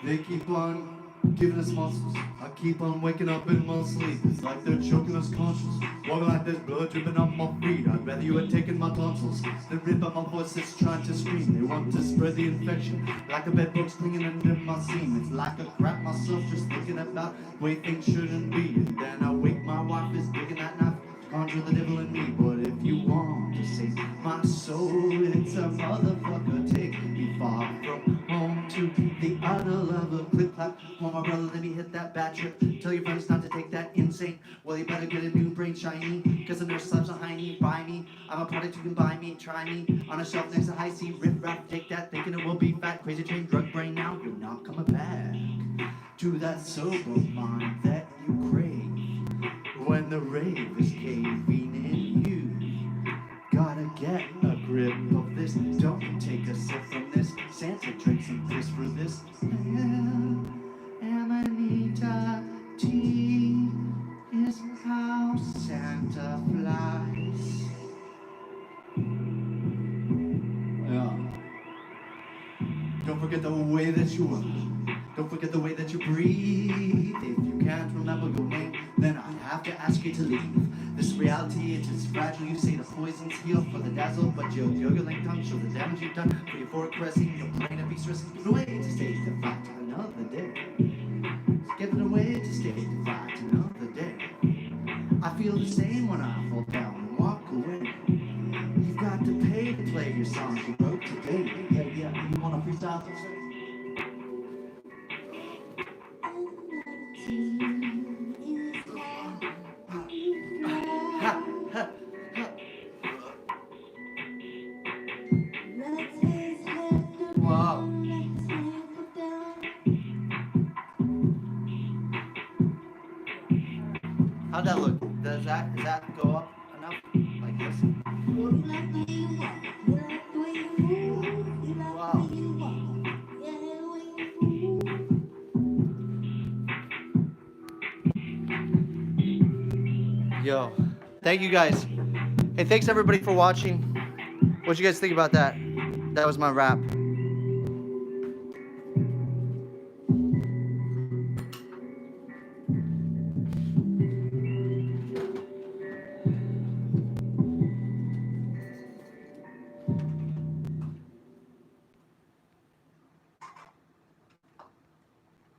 They keep on giving us muscles. I keep on waking up in my sleep. It's like they're choking us conscious. Walking like there's blood dripping off my feet. I'd rather you had taken my tonsils than rip out my voice that's trying to scream. They want to spread the infection like a bedbug stinging under my seam. It's like I crap myself just thinking about the way things shouldn't be. And then I wake my wife is digging that knife to conjure the devil in me. But if you want to save my soul, it's a motherfucker. Take me far from home to the other lover. Clip clap, oh my brother, let me hit that bad trip. Tell your friends not to take that insane. Well, you better get a new brain shiny, cause the nurse slaps behind me, buy me. I'm a product you can buy me, try me. On a shelf next to high C, riff raff, take that, thinking it will be fat. Crazy train, drug brain now, you're not coming back to that sober mind that you crave. When the rave is caving in you, gotta get a grip of this. Don't take a sip from this. Santa drinks some piss for this. Amanita tea is how Santa flies. Yeah. Don't forget the way that you are. Don't forget the way that you breathe. If you can't remember your name, then I have to ask you to leave. This reality, it is fragile. You say the poison's heal for the dazzle, but your gurgling tongue shows the damage you've done. For your forward caressing, your brain of beast risking the way to stay to fight another day. Give it away to stay to fight another day. I feel the same when I fall down and walk away. You've got to pay to play your songs you wrote today. Yeah. You wanna freestyle something? Wow. How'd that look? Does that go up enough? Like this? Wow. Yo. Thank you guys. Hey, thanks everybody for watching. What'd you guys think about that? That was my rap.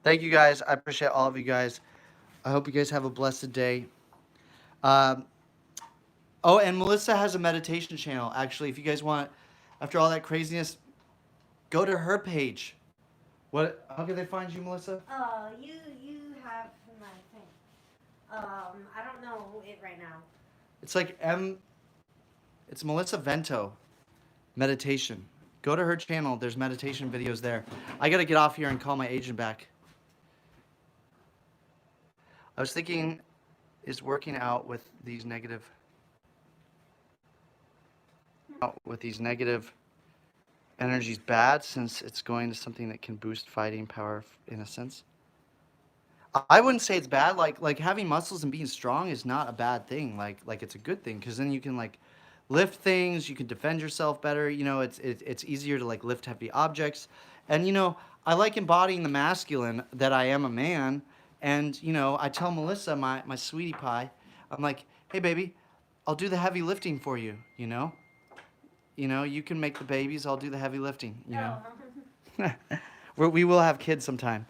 Thank you guys. I appreciate all of you guys. I hope you guys have a blessed day. Um, oh, and Melissa has a meditation channel. Actually, if you guys want, after all that craziness, go to her page. What? How can they find you, Melissa? You have my thing. I don't know it right now. It's like It's Melissa Vento, meditation. Go to her channel. There's meditation videos there. I gotta get off here and call my agent back. I was thinking, is working out with these negative energies bad, since it's going to something that can boost fighting power in a sense? I wouldn't say it's bad. Like having muscles and being strong is not a bad thing. Like it's a good thing, because then you can like lift things. You can defend yourself better. You know, it's easier to like lift heavy objects. And you know, I like embodying the masculine, that I am a man. And you know, I tell Melissa, my sweetie pie, I'm like, hey baby, I'll do the heavy lifting for you. You know, you can make the babies. I'll do the heavy lifting. You know, we will have kids sometime.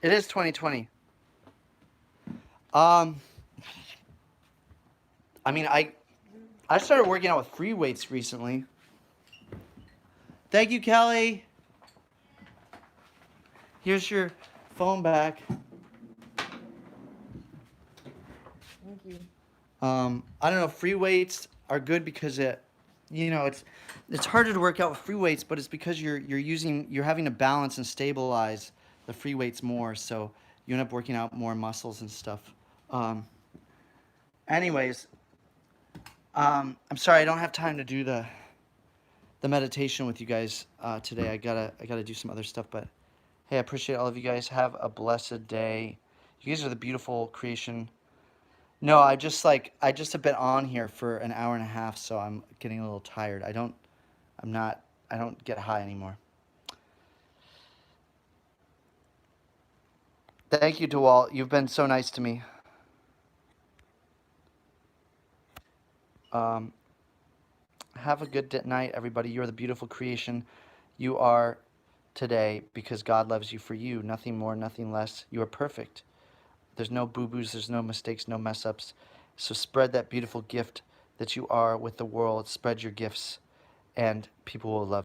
It is 2020. I mean, I started working out with free weights recently. Thank you, Kelly. Here's your phone back. Thank you. I don't know. Free weights are good because it's harder to work out with free weights, but it's because you're having to balance and stabilize the free weights more, so you end up working out more muscles and stuff. Anyways, I'm sorry I don't have time to do the meditation with you guys today. I gotta do some other stuff, but hey, I appreciate all of you guys. Have a blessed day. You guys are the beautiful creation. No, I just have been on here for an hour and a half, so I'm getting a little tired. I don't get high anymore. Thank you, DeWalt. You've been so nice to me. Have a good night, everybody. You're the beautiful creation you are today, because God loves you for you. Nothing more, nothing less. You are perfect. There's no boo-boos, there's no mistakes, no mess-ups. So spread that beautiful gift that you are with the world. Spread your gifts, and people will love you.